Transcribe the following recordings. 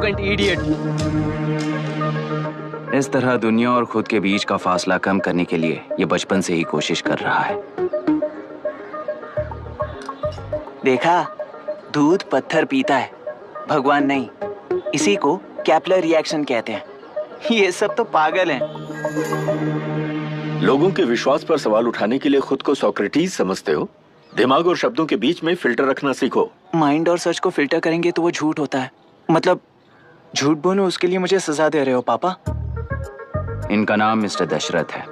Arrogant idiot. इस तरह दुनिया और खुद के बीच का फासला कम करने के लिए ये बचपन से ही कोशिश कर रहा है। देखा, दूध पत्थर पीता है, भगवान नहीं। इसी को कैपलर रिएक्शन कहते हैं। ये सब तो पागल हैं। लोगों के विश्वास पर सवाल उठाने के लिए खुद को सोक्रेटिस समझते हो? दिमाग और शब्दों के बीच में फिल्टर रखना सीखो। माइंड और सच को फिल्टर करेंगे तो वो झूठ होता है। मतलब झूठ बोलूं उसके लिए मुझे सजा दे रहे हो पापा? इनका नाम मिस्टर दशरथ है।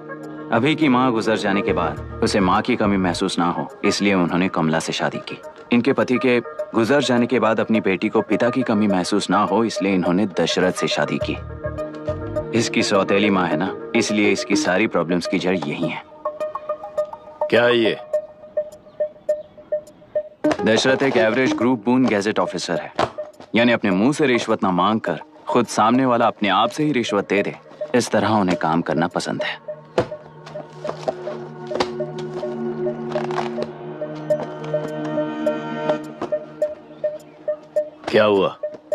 अभी की माँ गुजर जाने के बाद उसे माँ की कमी महसूस ना हो, इसलिए उन्होंने कमला से शादी की। इनके पति के गुजर जाने के बाद अपनी बेटी को पिता की कमी महसूस ना हो, इसलिए इन्होंने दशरथ से शादी की। इसकी सौतेली माँ है ना, इसलिए इसकी सारी प्रॉब्लम्स की जड़ यही है। क्या है ये? दशरथ एक एवरेज ग्रुप बून गैजेट ऑफिसर है, यानी अपने मुंह से रिश्वत ना मांग कर खुद सामने वाला अपने आप से ही रिश्वत दे दे, इस तरह उन्हें काम करना पसंद है। क्या हुआ?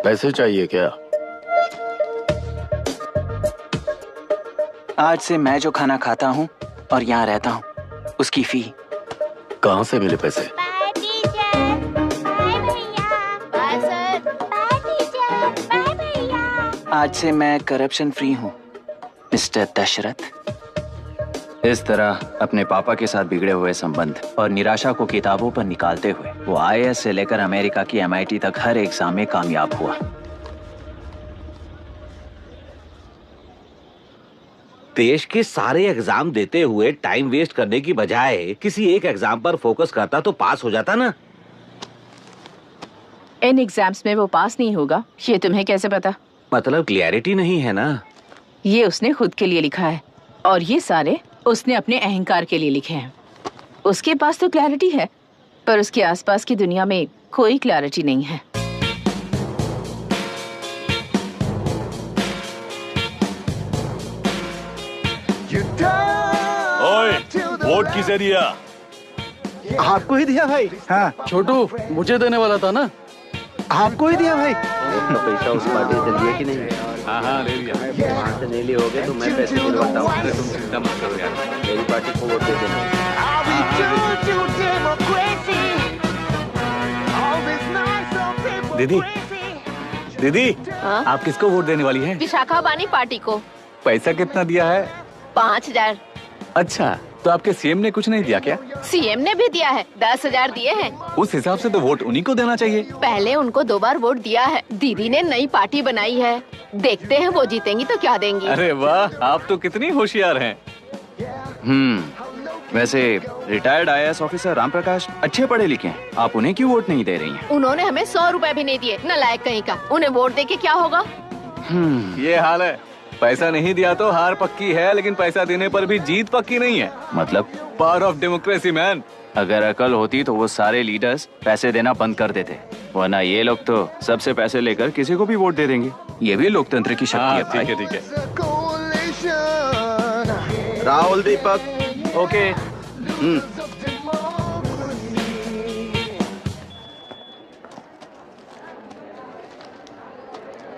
पैसे चाहिए क्या? आज से मैं जो खाना खाता हूँ और यहाँ रहता हूँ, उसकी फी। कहाँ से मिले पैसे? बाय टीचर, बाय भैया, bye sir, bye teacher, bye भैया। आज से मैं करप्शन फ्री हूँ, मिस्टर दशरथ। इस तरह अपने पापा के साथ बिगड़े हुए संबंध और निराशा को किताबों पर निकालते हुए वो आईएएस से लेकर अमेरिका की MIT तक हर एग्जाम में कामयाब हुआ। देश के सारे एग्जाम देते हुए टाइम वेस्ट करने की बजाय किसी एक एग्जाम पर फोकस करता तो पास हो जाता ना। इन एग्जाम्स में वो पास नहीं होगा, ये तुम्हें कैसे पता? मतलब क्लियरिटी नहीं है ना। ये उसने खुद के लिए लिखा है और ये सारे उसने अपने अहंकार के लिए लिखे हैं। उसके पास तो क्लैरिटी है, पर उसके आसपास की दुनिया में कोई क्लैरिटी नहीं है। ओए, वोट किसे दिया? आपको ही दिया भाई। हाँ छोटू, मुझे देने वाला था ना। आपको ही दिया भाई। तो पैसा उस पार्टी से लिया कि नहीं? हाँ ले लिया। वहाँ से नहीं लिए होगे तो मैं पैसे दिलवाता हूँ। अरे तुम चिंता मत करो यार, मेरी पार्टी को वोट दे देना। दीदी, दीदी, हाँ? आप किसको वोट देने वाली हैं? विशाखा बानी पार्टी को। पैसा कितना दिया है? 5000। अच्छा, तो आपके सीएम ने कुछ नहीं दिया क्या? सीएम ने भी दिया है, 10,000 दिए हैं। उस हिसाब से तो वोट उन्हीं को देना चाहिए। पहले उनको 2 बार वोट दिया है। दीदी ने नई पार्टी बनाई है, देखते हैं वो जीतेंगी तो क्या देंगी। अरे वाह, आप तो कितनी होशियार हैं। वैसे retired IAS officer Ram Prakash अच्छे पढ़े लिखे हैं, आप उन्हें क्यों वोट नहीं दे रही हैं? उन्होंने हमें 100 रुपए भी नहीं दिए, नालायक कहीं का। उन्हें वोट दे के क्या होगा? ये हाल है। पैसा नहीं दिया तो हार पक्की है, लेकिन पैसा देने पर भी जीत पक्की नहीं है। मतलब पावर ऑफ डेमोक्रेसी मैन। अगर अकल होती तो वो सारे लीडर्स पैसे देना बंद कर देते, वरना ये लोग तो सबसे पैसे लेकर किसी को भी वोट दे देंगे। ये भी लोकतंत्र की शक्ति है भाई। ठीक है। राहुल दीपक, ओके।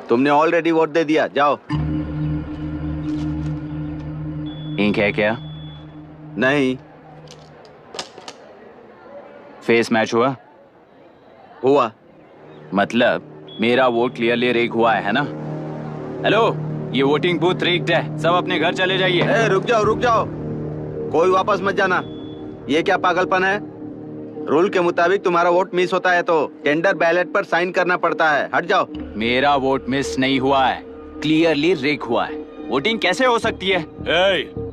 तुमने ऑलरेडी वोट दे दिया, जाओ। इंक है क्या? नहीं। फेस मैच हुआ? हुआ। मतलब मेरा वोट क्लियरली रिग हुआ है ना? हेलो, ये वोटिंग बूथ रिग्ड है, सब अपने घर चले जाइए। रुक जाओ, कोई वापस मत जाना। ये क्या पागलपन है? रूल के मुताबिक तुम्हारा वोट मिस होता है तो टेंडर बैलेट पर साइन करना पड़ता है। हट जाओ। मेरा वोट मिस नहीं हुआ है, क्लियरली रिग हुआ है। वोटिंग कैसे हो सकती है?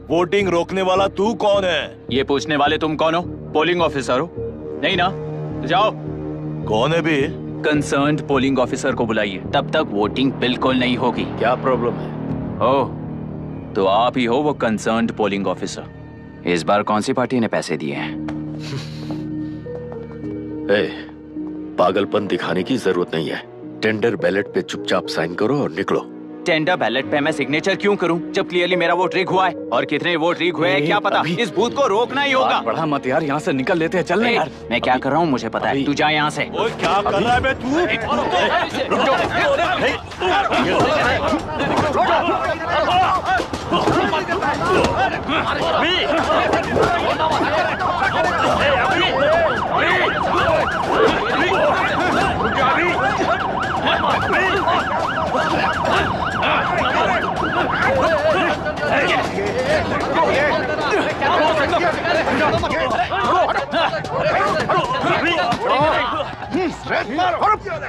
वोटिंग रोकने वाला तू कौन है? ये पूछने वाले तुम कौन हो? पोलिंग ऑफिसर हो? नहीं ना? तो जाओ। कौन है भी? कंसर्न्ड पोलिंग ऑफिसर को बुलाइए, तब तक वोटिंग बिल्कुल नहीं होगी। क्या प्रॉब्लम है? ओह, तो आप ही हो वो कंसर्न्ड पोलिंग ऑफिसर। इस बार कौन सी पार्टी ने पैसे दिए हैं? पागलपन दिखाने की जरूरत नहीं है। टेंडर बैलेट पे चुपचाप साइन करो और निकलो। टेंडर बैलेट पे मैं सिग्नेचर क्यों करूं जब क्लियरली मेरा वोट रिग हुआ है? और कितने वोट रिग हुए हैं क्या पता? इस बूथ को रोकना ही होगा। बढ़ा मत यार, यहाँ से निकल लेते हैं, चल ना यार। मैं क्या कर रहा हूँ मुझे पता है, तू जा यहाँ से। क्या कर रहा है बे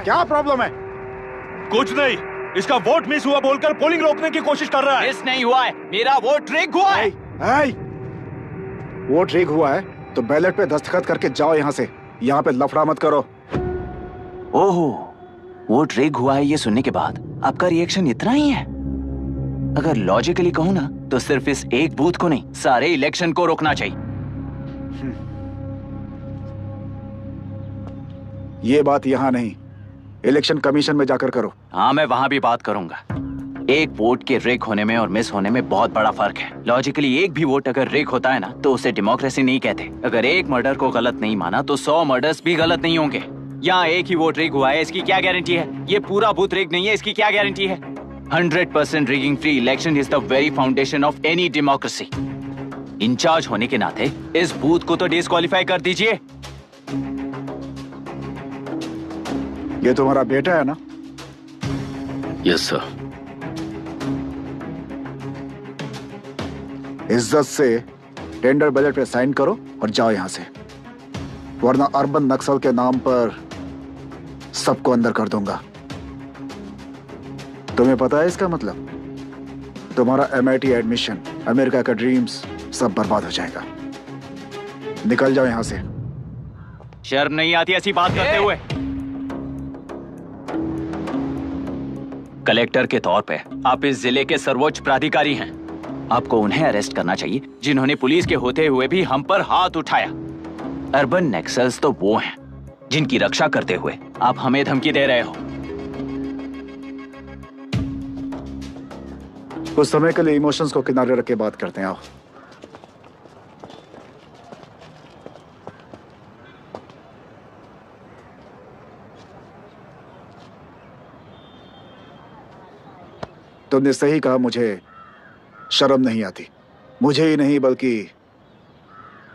क्या प्रॉब्लम है? कुछ नहीं, इसका वोट मिस हुआ बोलकर पोलिंग रोकने की कोशिश कर रहा है। मिस नहीं हुआ है, मेरा वोट रिग हुआ है। वोट रिग हुआ है तो बैलेट पे दस्तखत करके जाओ यहाँ से। यहाँ पे लफड़ा मत करो। ओहो, वोट रिग हुआ है ये सुनने के बाद आपका रिएक्शन इतना ही है? अगर लॉजिकली कहूँ ना तो सिर्फ इस एक बूथ को नहीं, सारे इलेक्शन को रोकना चाहिए। ये बात यहाँ नहीं, इलेक्शन कमीशन में जाकर करो। हाँ, मैं वहां भी बात करूंगा। एक वोट के रिग होने में और मिस होने में बहुत बड़ा फर्क है। लॉजिकली एक भी वोट अगर रिग होता है ना तो उसे डेमोक्रेसी नहीं कहते। अगर एक मर्डर को गलत नहीं माना तो 100 मर्डर्स भी गलत नहीं होंगे। यहाँ एक ही वोट रिग हुआ है, इसकी क्या गारंटी है? ये पूरा बूथ रिग नहीं है, इसकी क्या गारंटी है? 100% rigging free election is the very foundation of any democracy. Incharge होने के नाते इस बूथ को तो डिस्क्वालीफाई कर दीजिए। ये तुम्हारा बेटा है ना? Yes sir. इज्जत से टेंडर बैलेट पे साइन करो और जाओ यहाँ से, वरना अर्बन नक्सल के नाम पर सबको अंदर कर दूंगा। तुम्हें पता है इसका मतलब? तुम्हारा MIT एडमिशन, अमेरिका का ड्रीम्स सब बर्बाद हो जाएगा। निकल जाओ यहाँ से। शर्म नहीं आती ऐसी बात करते हुए? कलेक्टर के तौर पे आप इस जिले के सर्वोच्च प्राधिकारी हैं। आपको उन्हें अरेस्ट करना चाहिए जिन्होंने पुलिस के होते हुए भी हम पर हाथ उठाया। अर्बन नक्सल्स तो वो हैं जिनकी रक्षा करते हुए आप हमें धमकी दे रहे हो। कुछ समय के लिए इमोशंस को किनारे रख के बात करते हैं। आओ। तुमने सही कहा, मुझे शर्म नहीं आती। मुझे ही नहीं बल्कि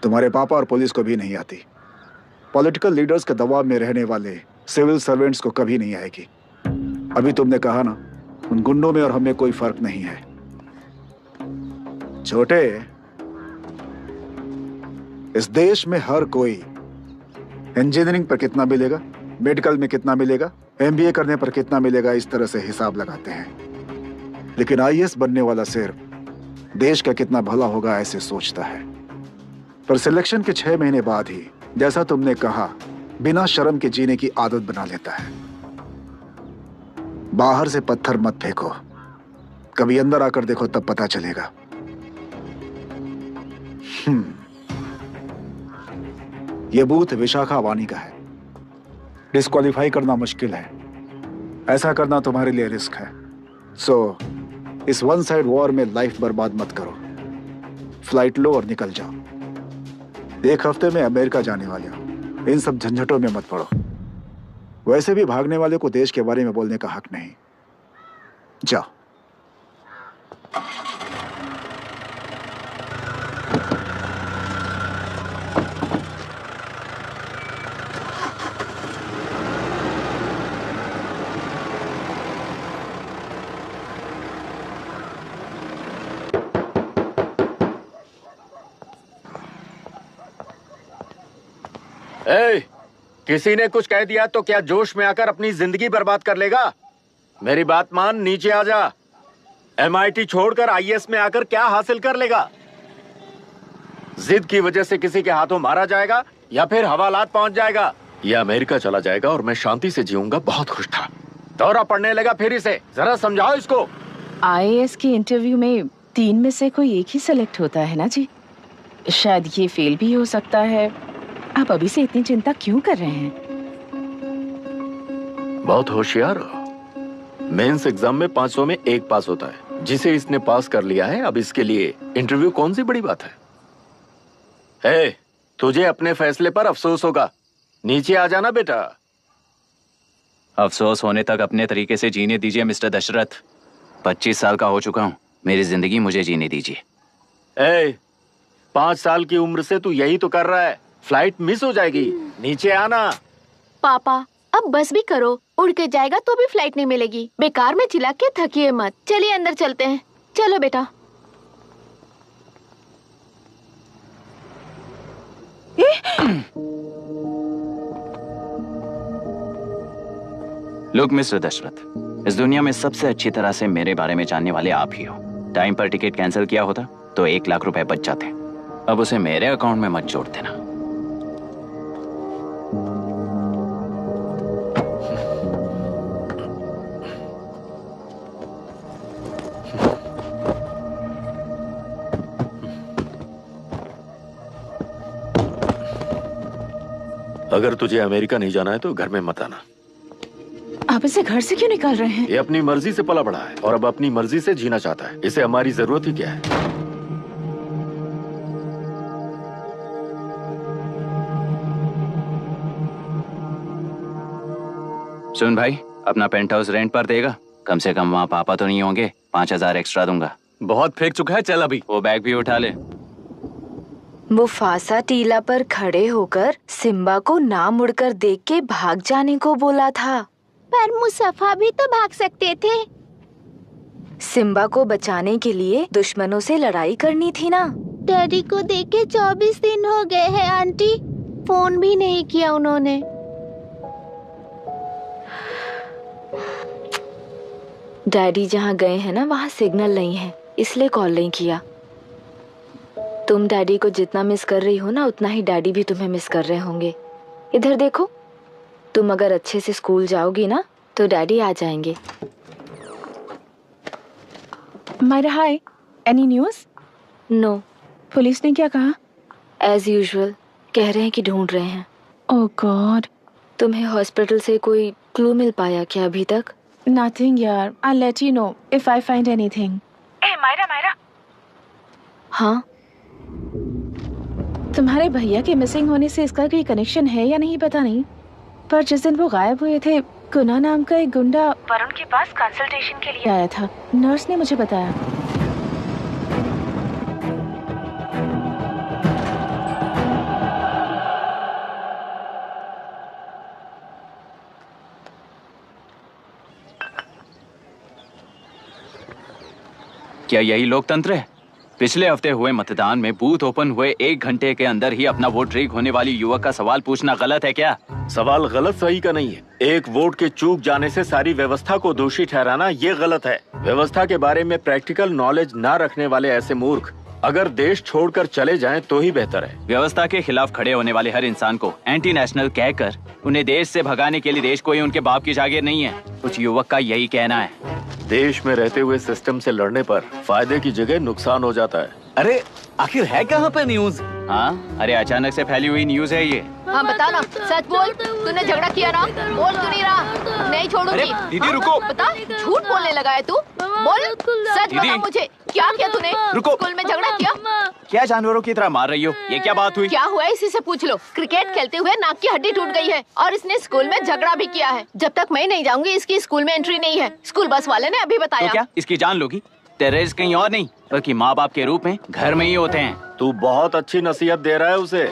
तुम्हारे पापा और पुलिस को भी नहीं आती। पॉलिटिकल लीडर्स के दबाव में रहने वाले सिविल सर्वेंट्स को कभी नहीं आएगी। अभी तुमने कहा ना, उन गुंडों में और हमें कोई फर्क नहीं है। छोटे, इस देश में हर कोई इंजीनियरिंग पर कितना मिलेगा, मेडिकल में कितना मिलेगा, MBA करने पर कितना मिलेगा, इस तरह से हिसाब लगाते हैं। लेकिन IAS बनने वाला सिर्फ देश का कितना भला होगा ऐसे सोचता है। पर सिलेक्शन के 6 महीने बाद ही, जैसा तुमने कहा, बिना शर्म के जीने की आदत बना लेता है। बाहर से पत्थर मत फेंको, कभी अंदर आकर देखो तब पता चलेगा। यह बूथ विशाखा वानी का है। डिस्क्वालीफाई करना मुश्किल है, ऐसा करना तुम्हारे लिए रिस्क है। सो इस वन साइड वॉर में लाइफ बर्बाद मत करो। फ्लाइट लो और निकल जाओ। 1 हफ्ते में अमेरिका जाने वाले हो, इन सब झंझटों में मत पड़ो। वैसे भी भागने वाले को देश के बारे में बोलने का हक नहीं। जाओ। किसी ने कुछ कह दिया तो क्या जोश में आकर अपनी जिंदगी बर्बाद कर लेगा? मेरी बात मान, नीचे आ जा। MIT छोड़कर IAS में आकर क्या हासिल कर लेगा? जिद की वजह से किसी के हाथों मारा जाएगा या फिर हवालात पहुंच जाएगा, या अमेरिका चला जाएगा और मैं शांति से जीऊंगा। बहुत खुश था, दौरा पड़ने लगा फिर इसे। जरा समझाओ इसको। IAS के इंटरव्यू में 3 में से कोई एक ही सेलेक्ट होता है ना जी? शायद ये फेल भी हो सकता है। आप अभी से इतनी चिंता क्यों कर रहे हैं? बहुत होशियार हो। मेंस एग्जाम में 500 में 1 पास होता है, जिसे इसने पास कर लिया है। अब इसके लिए इंटरव्यू कौन सी बड़ी बात है? तुझे अपने फैसले पर अफसोस होगा। नीचे आ जाना बेटा। अफसोस होने तक अपने तरीके से जीने दीजिए मिस्टर दशरथ। 25 साल का हो चुका हूँ, मेरी जिंदगी मुझे जीने दीजिए। 5 साल की उम्र से तू यही तो कर रहा है। फ्लाइट मिस हो जाएगी, नीचे आना। पापा अब बस भी करो, उड़ के जाएगा तो भी फ्लाइट नहीं मिलेगी। बेकार में चिल्ला के थकिए मत। चलिए अंदर चलते हैं। चलो बेटा। लुक मिस्टर दशरथ, इस दुनिया में सबसे अच्छी तरह से मेरे बारे में जानने वाले आप ही हो। टाइम पर टिकट कैंसिल किया होता तो 1 लाख रुपए बच जाते। अब उसे मेरे अकाउंट में मत जोड़ देना। अगर तुझे अमेरिका नहीं जाना है तो घर में मत आना। आप इसे घर से क्यों निकाल रहे हैं? ये अपनी मर्जी से पला बड़ा है और अब अपनी मर्जी से जीना चाहता है। इसे हमारी जरूरत ही क्या है? सुन भाई, अपना पेंट हाउस रेंट पर देगा? कम से कम वहाँ पापा तो नहीं होंगे। 5000 एक्स्ट्रा दूंगा। बहुत फेंक चुका है, चल अभी। वो बैग भी उठा ले। मुफासा टीला पर खड़े होकर सिम्बा को ना मुड़कर देख के भाग जाने को बोला था। पर मुसफा भी तो भाग सकते थे। सिम्बा को बचाने के लिए दुश्मनों से लड़ाई करनी थी ना। डैडी को देखे 24 दिन हो गए हैं आंटी। फोन भी नहीं किया उन्होंने। डैडी जहाँ गए हैं ना, वहाँ सिग्नल नहीं है, इसलिए कॉल नहीं किया। तुम डैडी को जितना मिस कर रही हो ना, उतना ही डैडी भी तुम्हें मिस कर रहे होंगे। इधर देखो, तुम अगर अच्छे से स्कूल जाओगी ना तो डैडी आ जाएंगे। मायरा हाय, एनी न्यूज़? नो। पुलिस ने क्या कहा? एज यूजुअल कह रहे हैं कि ढूंढ रहे हैं। ओह गॉड। तुम्हें हॉस्पिटल से कोई क्लू मिल पाया क्या अभी तक? नथिंग यार, I let you know if I find anything. Myra. हाँ, तुम्हारे भैया के मिसिंग होने से इसका कोई कनेक्शन है या नहीं पता नहीं, पर जिस दिन वो गायब हुए थे, गुना नाम का एक गुंडा वरुण के पास कंसल्टेशन के लिए आया था। नर्स ने मुझे बताया। क्या यही लोकतंत्र है? पिछले हफ्ते हुए मतदान में बूथ ओपन हुए 1 घंटे के अंदर ही अपना वोट रीक होने वाली युवक का सवाल पूछना गलत है क्या? सवाल गलत सही का नहीं है। एक वोट के चूक जाने से सारी व्यवस्था को दोषी ठहराना ये गलत है। व्यवस्था के बारे में प्रैक्टिकल नॉलेज ना रखने वाले ऐसे मूर्ख अगर देश छोड़कर चले जाएं तो ही बेहतर है। व्यवस्था के खिलाफ खड़े होने वाले हर इंसान को एंटी नेशनल कहकर उन्हें देश से भगाने के लिए देश कोई उनके बाप की जागीर नहीं है। कुछ युवक का यही कहना है। देश में रहते हुए सिस्टम से लड़ने पर फायदे की जगह नुकसान हो जाता है। अरे आखिर है कहाँ पे न्यूज? हाँ, अरे अचानक से फैली हुई न्यूज है ये। हाँ बता ना, सच बोल। तूने झगड़ा किया ना? बोल तू नहीं रहा, नहीं छोड़ूंगी। दीदी रुको। बता, झूठ बोलने लगा है तू। बोल, सच बता मुझे, क्या किया तूने? रुको। स्कूल में झगड़ा किया? क्या जानवरों की तरह मार रही हो? ये क्या बात हुई? क्या हुआ इसी से पूछ लो। क्रिकेट खेलते हुए नाक की हड्डी टूट गई है और इसने स्कूल में झगड़ा भी किया है। जब तक मैं नहीं जाऊंगी इसकी स्कूल में एंट्री नहीं है। स्कूल बस वाले ने अभी बताया। तो क्या इसकी जान लोगी? टेररिस्ट कहीं और नहीं बल्कि माँ बाप के रूप में घर में ही होते हैं। तू बहुत अच्छी नसीहत दे रहा है उसे।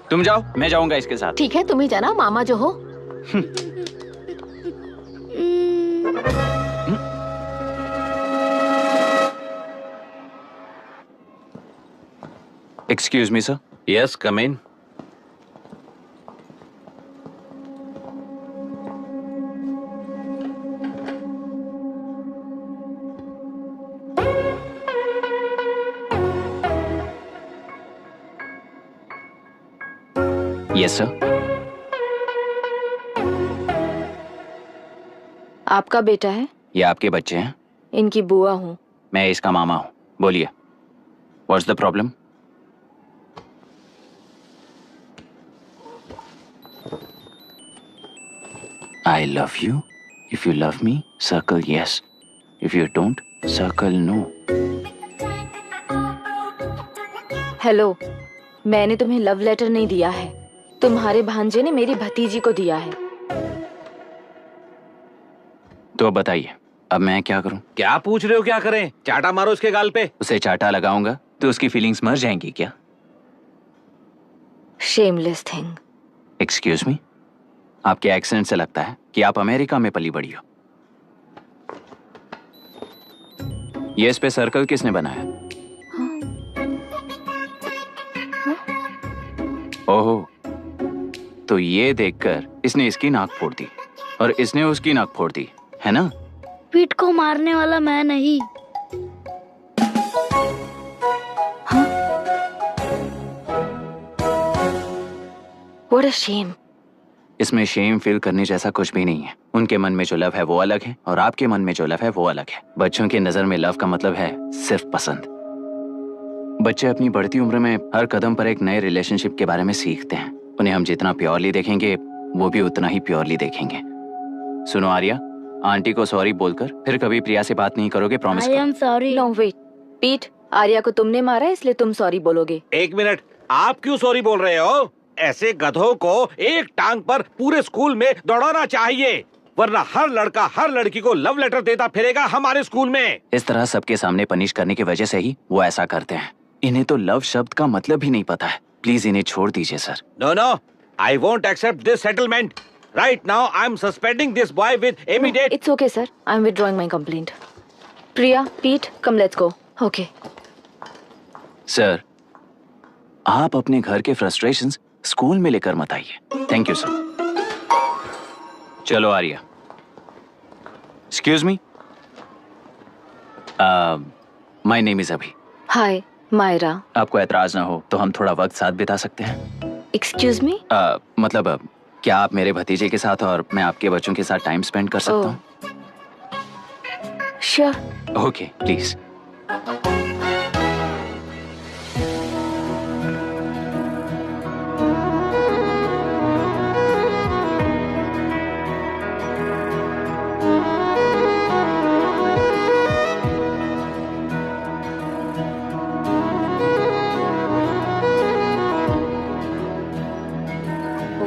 तुम जाओ, मैं जाऊंगा इसके साथ। ठीक है, तुम ही जाना, मामा जो हो। Excuse me sir. Yes, come in. Yes sir. आपका बेटा है? ये आपके बच्चे हैं? इनकी बुआ हूँ। मैं इसका मामा हूँ। बोलिए, what's the problem? I love you. If you love me, circle yes. If you don't, circle no. Hello, मैंने तुम्हें लव लेटर नहीं दिया है, तुम्हारे भांजे ने मेरी भतीजी को दिया है। तो बताइए, अब मैं क्या करूं? क्या पूछ रहे हो? क्या करें? चाटा मारो उसके गाल पे। उसे चाटा लगाऊंगा तो उसकी फीलिंग्स मर जाएंगी क्या? Shameless thing. एक्सक्यूज मी, आपके एक्सेंट से लगता है कि आप अमेरिका में पली बड़ी हो। ये इस पे सर्कल किसने बनाया? ओहो, तो ये देखकर इसने इसकी नाक फोड़ दी और इसने उसकी नाक फोड़ दी, है ना? पीठ को मारने वाला मैं नहीं। What a shame. इसमें शेम फील करने जैसा कुछ भी नहीं है। उनके मन में जो लव है वो अलग है और आपके मन में जो लव है वो अलग है। बच्चों की नजर में लव का मतलब है सिर्फ पसंद। बच्चे अपनी बढ़ती उम्र में हर कदम पर एक नए रिलेशनशिप के बारे में सीखते हैं। उन्हें हम जितना प्योरली देखेंगे वो भी उतना ही प्योरली देखेंगे। सुनो आर्या, आंटी को सॉरी बोलकर फिर कभी प्रिया से बात नहीं करोगे, promise I am sorry. No wait, पीट, आर्या को तुमने मारा इसलिए तुम सॉरी बोलोगे। एक मिनट, आप क्यों सॉरी बोल रहे हो? ऐसे गधों को एक टांग पर पूरे स्कूल में दौड़ाना चाहिए, वरना हर लड़का हर लड़की को लव लेटर देता फिरेगा हमारे स्कूल में। इस तरह सबके सामने पनिश करने की वजह से ही वो ऐसा करते हैं। इन्हें तो लव शब्द का मतलब भी नहीं पता है। प्लीज इन्हें छोड़ दीजिए sir. No no, I won't accept this settlement. Right now I am suspending this boy with immediate. It's okay sir, I'm withdrawing my complaint. Priya, Pete, come let's go. Okay. Sir, आप अपने घर के frustrations school में लेकर मत आइए। Thank you sir. चलो Arya. Excuse me, my name is Abhi. Hi, Myra. आपको एतराज ना हो तो हम थोड़ा वक्त साथ बिता सकते हैं? Excuse me? मतलब क्या आप मेरे भतीजे के साथ और मैं आपके बच्चों के साथ टाइम स्पेंड कर सकता हूँ? Sure. Okay, please.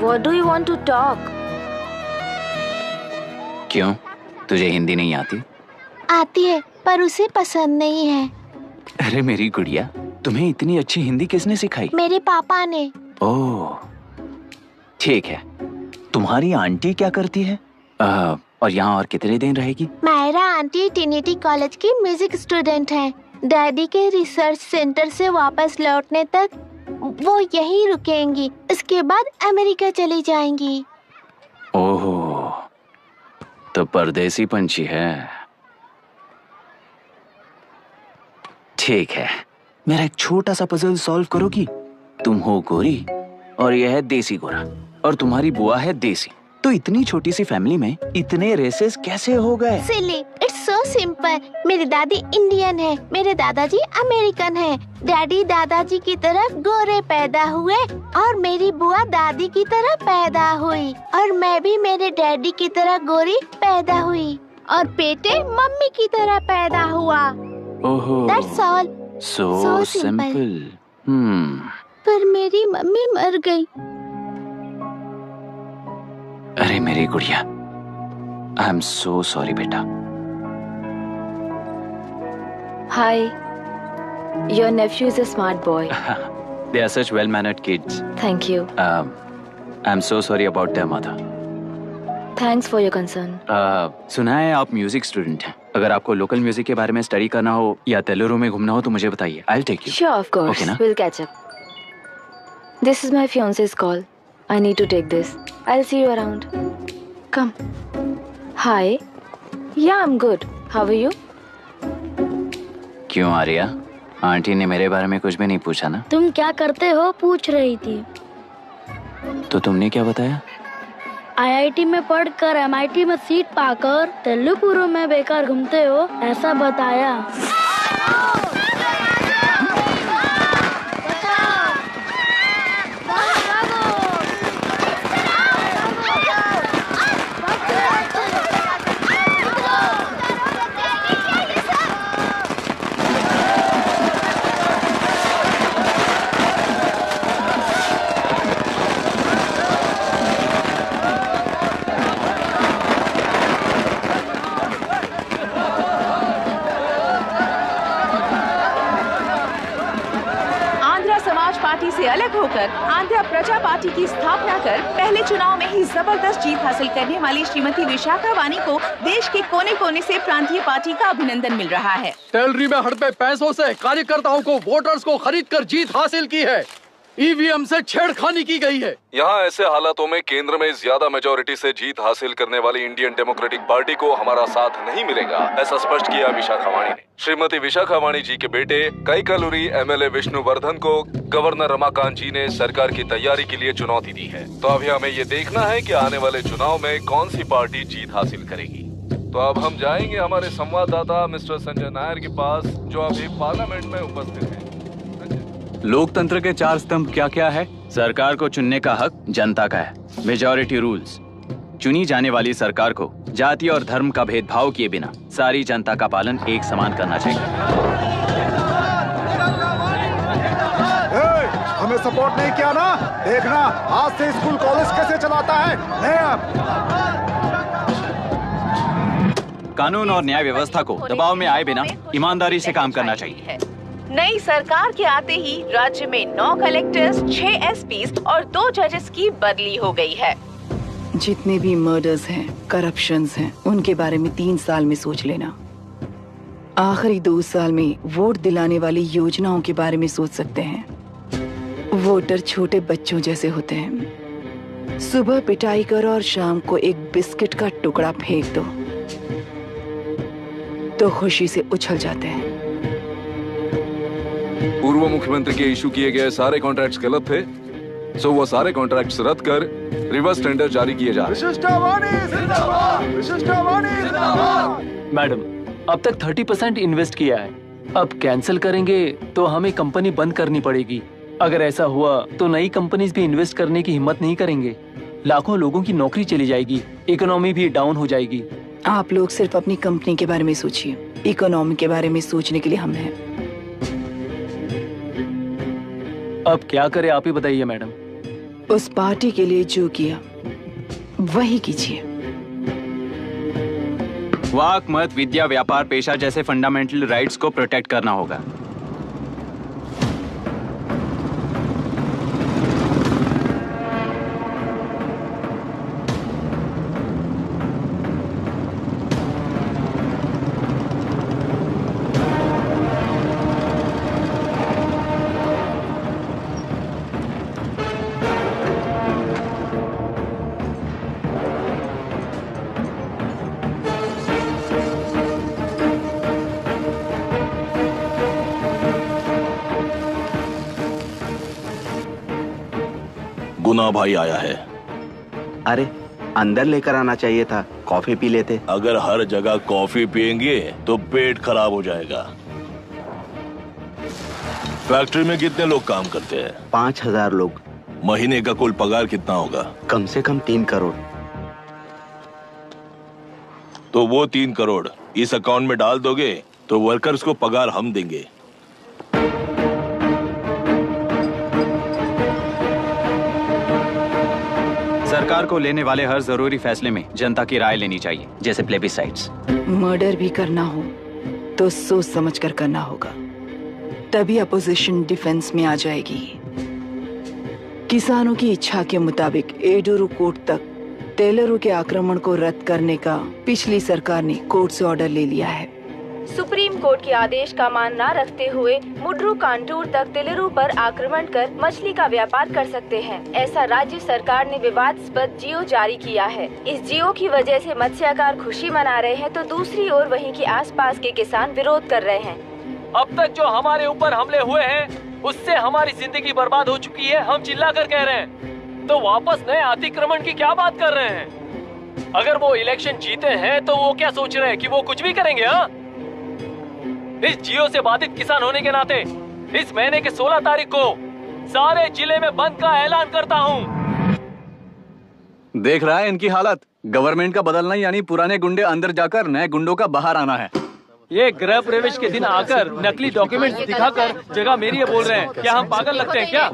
What do you want to talk? क्यों, तुझे हिंदी नहीं आती? आती है पर उसे पसंद नहीं है। अरे मेरी गुड़िया, तुम्हें इतनी अच्छी हिंदी किसने सिखाई? मेरे पापा ने। ओह, ठीक है। तुम्हारी आंटी क्या करती है? और यहाँ और कितने दिन रहेगी? मायरा आंटी ट्रिनिटी कॉलेज की म्यूजिक स्टूडेंट हैं। डैडी के रिसर्च सेंटर से वापस लौटने तक वो यहीं रुकेंगी। इसके बाद अमेरिका चली जाएंगी। ओह, तो परदेसी पंछी है। ठीक है, मेरा एक छोटा सा पजल सॉल्व करोगी? तुम हो गोरी और यह है देसी गोरा और तुम्हारी बुआ है देसी, तो इतनी छोटी सी फैमिली में इतने रेसेस कैसे हो गए? सिली, इट्स सो सिंपल। मेरी दादी इंडियन है, मेरे दादाजी अमेरिकन है। डैडी दादाजी की तरह गोरे पैदा हुए और मेरी बुआ दादी की तरह पैदा हुई और मैं भी मेरे डैडी की तरह गोरी पैदा हुई और बेटे मम्मी की तरह पैदा हुआ। ओहो, That's all. so simple. पर मेरी मम्मी मर गई। अरे मेरी गुड़िया, आई एम सो सॉरी बेटा। Hi. Your nephew is a smart boy. They are such well-mannered kids. Thank you. I'm so sorry about their mother. Thanks for your concern. सुना है आप म्यूजिक स्टूडेंट हैं। अगर आपको लोकल म्यूजिक के बारे में स्टडी करना हो या तेलुरु में घूमना हो तो मुझे बताइए। I'll take you. Sure, of course. Okay ना? We'll catch up. This is my fiance's call. I need to take this. I'll see you around. Come. Hi. Yeah, I'm good. How are you? क्यों Arya, aunty ने मेरे बारे में कुछ भी नहीं पूछा ना? तुम क्या करते हो पूछ रही थी। तो तुमने क्या बताया? आईआईटी में पढ़कर एमआईटी में सीट पाकर तेलुगुरु में बेकार घूमते हो ऐसा बताया। से अलग होकर आंध्र प्रजा पार्टी की स्थापना कर पहले चुनाव में ही जबरदस्त जीत हासिल करने वाली श्रीमती विशाखा वानी को देश के कोने कोने से प्रांतीय पार्टी का अभिनंदन मिल रहा है। टेलरी में हड़पे पैसों से कार्यकर्ताओं को वोटर्स को खरीद कर जीत हासिल की है। ईवीएम से छेड़खानी की गई है। यहाँ ऐसे हालातों में केंद्र में ज्यादा मेजोरिटी से जीत हासिल करने वाली इंडियन डेमोक्रेटिक पार्टी को हमारा साथ नहीं मिलेगा, ऐसा स्पष्ट किया विशाखा वाणी ने। श्रीमती विशाखा वाणी जी के बेटे कैकलुरी एमएलए विष्णुवर्धन को गवर्नर रमाकांत जी ने सरकार की तैयारी के लिए चुनौती दी है। तो अभी हमें ये देखना है कि आने वाले चुनाव में कौन सी पार्टी जीत हासिल करेगी। तो अब हम जाएंगे हमारे संवाददाता मिस्टर संजय नायर के पास, जो अभी पार्लियामेंट में उपस्थित है। लोकतंत्र के 4 स्तंभ क्या क्या है? सरकार को चुनने का हक जनता का है। Majority rules. चुनी जाने वाली सरकार को जाति और धर्म का भेदभाव किए बिना सारी जनता का पालन एक समान करना चाहिए। हमें सपोर्ट नहीं किया ना, देखना आज से स्कूल कॉलेज कैसे चलाता है। कानून और न्याय व्यवस्था को दबाव में आए बिना ईमानदारी से काम करना चाहिए। नई सरकार के आते ही राज्य में 9 कलेक्टर्स, 6 एसपीज और 2 जजेस की बदली हो गई है। जितने भी मर्डर्स हैं, करप्शंस हैं, उनके बारे में 3 साल में सोच लेना। आखिरी 2 साल में वोट दिलाने वाली योजनाओं के बारे में सोच सकते हैं। वोटर छोटे बच्चों जैसे होते हैं। सुबह पिटाई करो और शाम को एक बिस्किट का टुकड़ा फेंक दो तो खुशी से उछल जाते हैं। पूर्व मुख्यमंत्री के इशू किए गए सारे कॉन्ट्रैक्ट्स गलत थे, सो वो सारे कॉन्ट्रैक्ट्स रद्द कर रिवर्स टेंडर जारी किए जा रहे हैं। मैडम, अब तक 30% इन्वेस्ट किया है, अब कैंसिल करेंगे तो हमें कंपनी बंद करनी पड़ेगी। अगर ऐसा हुआ तो नई कंपनीज भी इन्वेस्ट करने की हिम्मत नहीं करेंगे। लाखों लोगों की नौकरी चली जाएगी, इकोनॉमी भी डाउन हो जाएगी। आप लोग सिर्फ अपनी कंपनी के बारे में सोचिए, इकोनॉमी के बारे में सोचने के लिए हम हैं। अब क्या करें आप ही बताइए मैडम। उस पार्टी के लिए जो किया वही कीजिए। वाक, मत, विद्या, व्यापार, पेशा जैसे फंडामेंटल राइट्स को प्रोटेक्ट करना होगा। गुना भाई आया है। अरे अंदर लेकर आना चाहिए था, कॉफी पी लेते। अगर हर जगह कॉफी पियेंगे तो पेट खराब हो जाएगा। फैक्ट्री में कितने लोग काम करते हैं? 5000 लोग। महीने का कुल पगार कितना होगा? कम से कम 3 करोड़। तो वो 3 करोड़ इस अकाउंट में डाल दोगे तो वर्कर्स को पगार हम देंगे। सरकार को लेने वाले हर जरूरी फैसले में जनता की राय लेनी चाहिए, जैसे प्लेबिसाइट्स। मर्डर भी करना हो तो सोच समझ कर करना होगा, तभी अपोजिशन डिफेंस में आ जाएगी। किसानों की इच्छा के मुताबिक एडोरू कोर्ट तक टेलरों के आक्रमण को रद्द करने का पिछली सरकार ने कोर्ट से ऑर्डर ले लिया है। सुप्रीम कोर्ट के आदेश का मान न रखते हुए मुड्रू कांटूर तक टेलरों पर आक्रमण कर मछली का व्यापार कर सकते हैं, ऐसा राज्य सरकार ने विवादास्पद जियो जारी किया है। इस जियो की वजह से मत्स्यकार खुशी मना रहे हैं तो दूसरी ओर वहीं के आसपास के किसान विरोध कर रहे हैं। अब तक जो हमारे ऊपर हमले हुए हैं उससे हमारी जिंदगी बर्बाद हो चुकी है, हम चिल्लाकर कह रहे हैं, तो वापस नए अतिक्रमण की क्या बात कर रहे हैं? अगर वो इलेक्शन जीते हैं तो वो क्या सोच रहे हैं कि वो कुछ भी करेंगे? हाँ, इस जियो से बाधित किसान होने के नाते इस महीने के 16 तारीख को सारे जिले में बंद का ऐलान करता हूँ। देख रहा है इनकी हालत। गवर्नमेंट का बदलना यानी पुराने गुंडे अंदर जाकर नए गुंडों का बाहर आना है। ये गृह प्रवेश के दिन आकर नकली डॉक्यूमेंट दिखाकर जगह मेरी है बोल रहे हैं। क्या हम पागल लगते हैं क्या?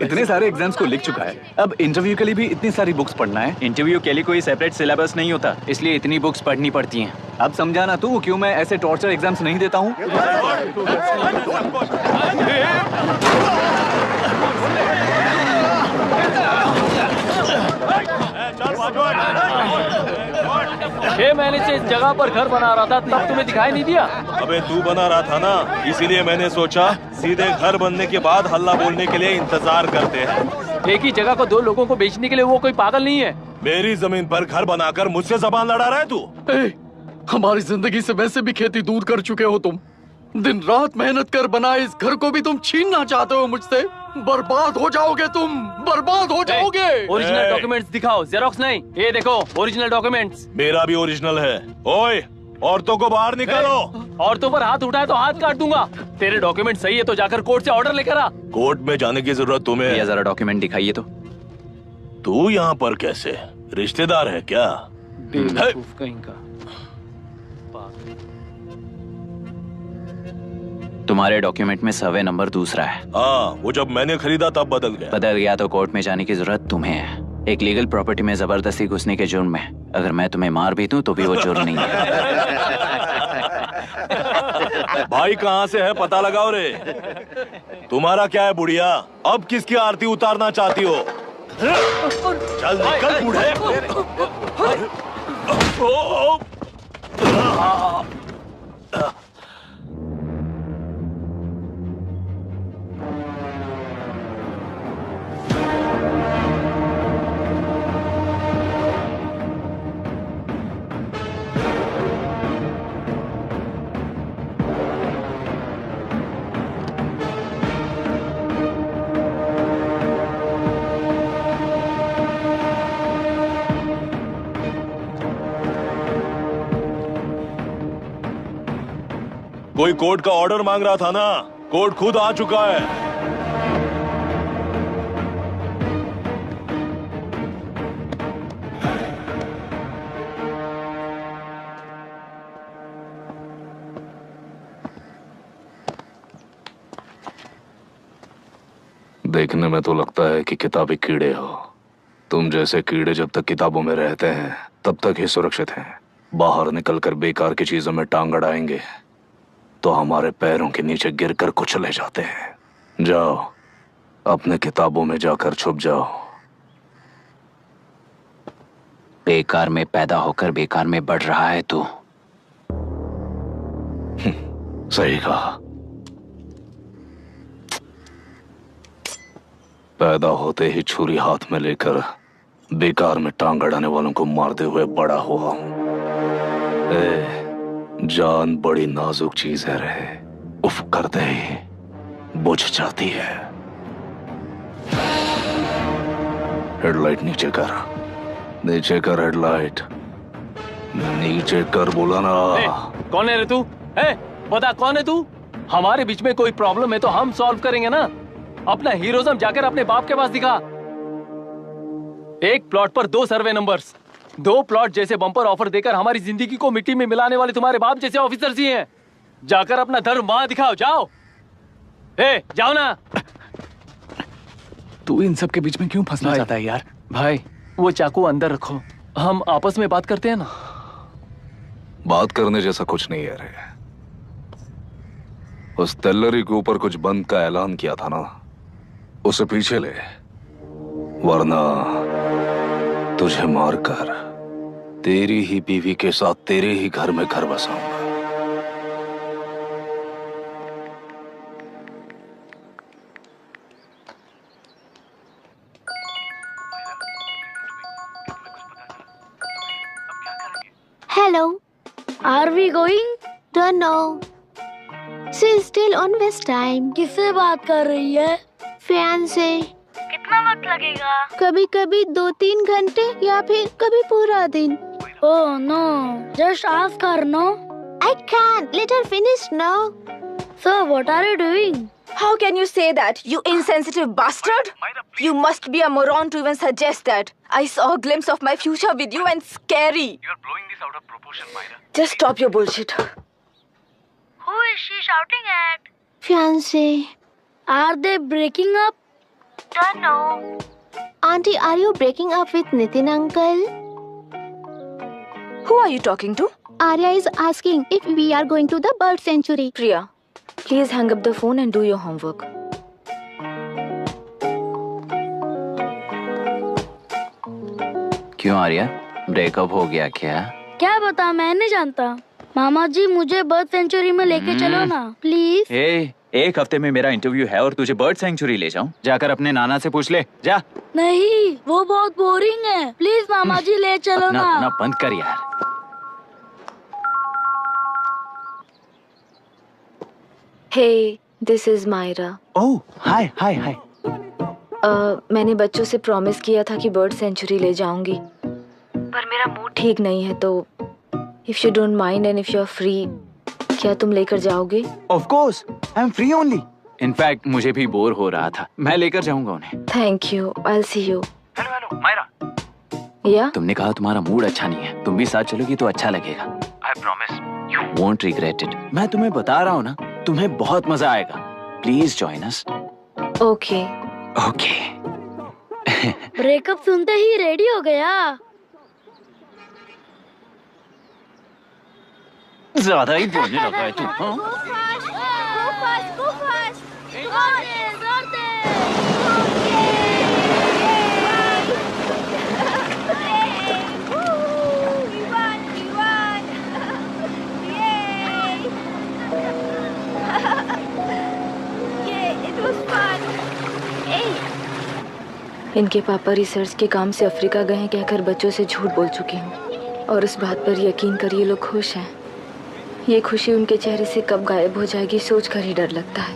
इतने सारे एग्जाम्स को लिख चुका है, अब इंटरव्यू के लिए भी इतनी सारी बुक्स पढ़ना है। इंटरव्यू के लिए कोई सेपरेट सिलेबस नहीं होता, इसलिए इतनी बुक्स पढ़नी पड़ती हैं। अब समझाना तू क्यों मैं ऐसे टॉर्चर एग्जाम्स नहीं देता हूँ। 6 महीने से इस जगह पर घर बना रहा था, तब तुम्हें दिखाई नहीं दिया? अबे तू बना रहा था ना, इसीलिए मैंने सोचा सीधे घर बनने के बाद हल्ला बोलने के लिए इंतजार करते हैं। एक ही जगह को 2 लोगों को बेचने के लिए वो कोई पागल नहीं है। मेरी जमीन पर घर बनाकर मुझसे जबान लड़ा रहा है तू? हमारी जिंदगी से वैसे भी खेती दूर कर चुके हो तुम। दिन रात मेहनत कर बनाए इस घर को भी तुम छीनना चाहते हो मुझसे। बर्बाद हो जाओगे तुम, बर्बाद हो जाओगे। ओरिजिनल डॉक्यूमेंट्स दिखाओ, जेरोक्स नहीं। ये देखो ओरिजिनल डॉक्यूमेंट्स। मेरा भी ओरिजिनल है। ओए, औरतों को बाहर निकालो। औरतों पर हाथ उठाए तो हाथ काट दूंगा। तेरे डॉक्यूमेंट सही है तो जाकर कोर्ट से ऑर्डर लेकर आ। कोर्ट में जाने की जरूरत तुम्हें है? जरा डॉक्यूमेंट दिखाइए तो। तू यहाँ पर कैसे? रिश्तेदार है क्या? बेवकूफ कहीं का। तुम्हारे डॉक्यूमेंट में सर्वे नंबर दूसरा है। हाँ, वो जब मैंने खरीदा तब बदल गया। बदल गया तो कोर्ट में जाने की जरूरत तुम्हें है। एक लीगल प्रॉपर्टी में जबरदस्ती घुसने के जुर्म में अगर मैं तुम्हें मार भी दूं तो भी वो जुर्म नहीं है। भाई कहाँ से है पता लगाओ रे। तुम्हारा क्या है बुढ़िया? अब किसकी आरती उतारना चाहती हो? चल निकल बूढ़े। कोई कोर्ट का ऑर्डर मांग रहा था ना, कोर्ट खुद आ चुका है। देखने में तो लगता है कि किताबी कीड़े हो। तुम जैसे कीड़े जब तक किताबों में रहते हैं तब तक ही सुरक्षित हैं। बाहर निकलकर बेकार की चीजों में टांग अड़ाएंगे तो हमारे पैरों के नीचे गिरकर कुचले जाते हैं। जाओ, अपने किताबों में जाकर छुप जाओ। बेकार में पैदा होकर बेकार में बढ़ रहा है तू। सही कहा। पैदा होते ही छुरी हाथ में लेकर बेकार में टांग अड़ाने वालों को मारते हुए बड़ा हुआ हूं। जान बड़ी नाजुक चीज है रे, उफ करते ही बुझ जाती है। हेडलाइट नीचे कर, नीचे कर हेडलाइट, नीचे कर बोला ना। कौन है रे तू? बता कौन है तू? हमारे बीच में कोई प्रॉब्लम है तो हम सॉल्व करेंगे ना। अपना हीरोइज्म जाकर अपने बाप के पास दिखा। एक प्लॉट पर 2 सर्वे नंबर्स, 2 प्लॉट जैसे बम्पर ऑफर देकर हमारी जिंदगी को मिट्टी में मिलाने वाले तुम्हारे बाप जैसे ऑफिसर्स ही हैं। जाकर अपना धर्म वहां दिखाओ, जाओ। जाओ ना। तू इन सब के बीच में क्यों फंसना चाहता है यार? भाई वो चाकू अंदर रखो, हम आपस में बात करते हैं ना। बात करने जैसा कुछ नहीं है रे। उस तेलरी के ऊपर कुछ बंद का ऐलान किया था ना, उसे पीछे ले, वरना तुझे मारकर तेरी ही बीवी के साथ तेरे ही घर में घर बसाऊंगा। Hello. Are we going? Don't know. She's still on West time. किससे बात कर रही है? फैन से। कितना वक्त लगेगा? कभी कभी 2-3 घंटे या फिर कभी पूरा दिन। Oh no, just ask her, no? I can't. Let her finish, no? So what are you doing? How can you say that, you insensitive bastard? You must be a moron to even suggest that. I saw a glimpse of my future with you and scary. You're blowing this out of proportion, Myra. Just stop your bullshit. Who is she shouting at? Fiancé. Are they breaking up? Don't know. Auntie, are you breaking up with Nitin uncle? Who are you talking to? Arya is asking if we are going to the bird sanctuary. Priya, please hang up the phone and do your homework. क्यों Arya, breakup हो गया क्या? क्या बता, मैं नहीं जानता। मामा जी मुझे बर्ड सेंचुरी में लेके चलो ना प्लीज। एक हफ्ते में मेरा इंटरव्यू है और तुझे बर्ड सेंचुरी ले जाऊं? जाकर अपने नाना से पूछ ले, जा। नहीं, वो बहुत बोरिंग है, प्लीज मामा जी ले चलो ना। अपना बंद कर यार। हे, दिस इज मायरा। ओह, हाय हाय हाय। मैंने बच्चों से प्रॉमिस किया था कि बर्ड सेंचुरी ले जाऊंगी, पर मेरा मूड ठीक नहीं है, तो if you don't mind and if you are free, क्या तुम लेकर जाओगे? Of course, I am free only. In fact मुझे भी बोर हो रहा था, मैं लेकर जाऊंगा उन्हें। Thank you, I will see you. Hello hello Myra. या तुमने कहा तुम्हारा मूड अच्छा नहीं है, तुम भी साथ चलोगी तो अच्छा लगेगा। I promise you won't regret it. मैं तुम्हें बता रहा हूँ ना, तुम्हें बहुत मजा आएगा। Please join us. Okay okay. Breakup सुनते ही रेडी हो गया। ज्यादा ही बोलने लगा है तू। इनके पापा रिसर्च के काम से अफ्रीका गए हैं कहकर बच्चों से झूठ बोल चुकी हूँ, और उस बात पर यकीन कर ये लोग खुश हैं। ये खुशी उनके चेहरे से कब गायब हो जाएगी सोच कर ही डर लगता है।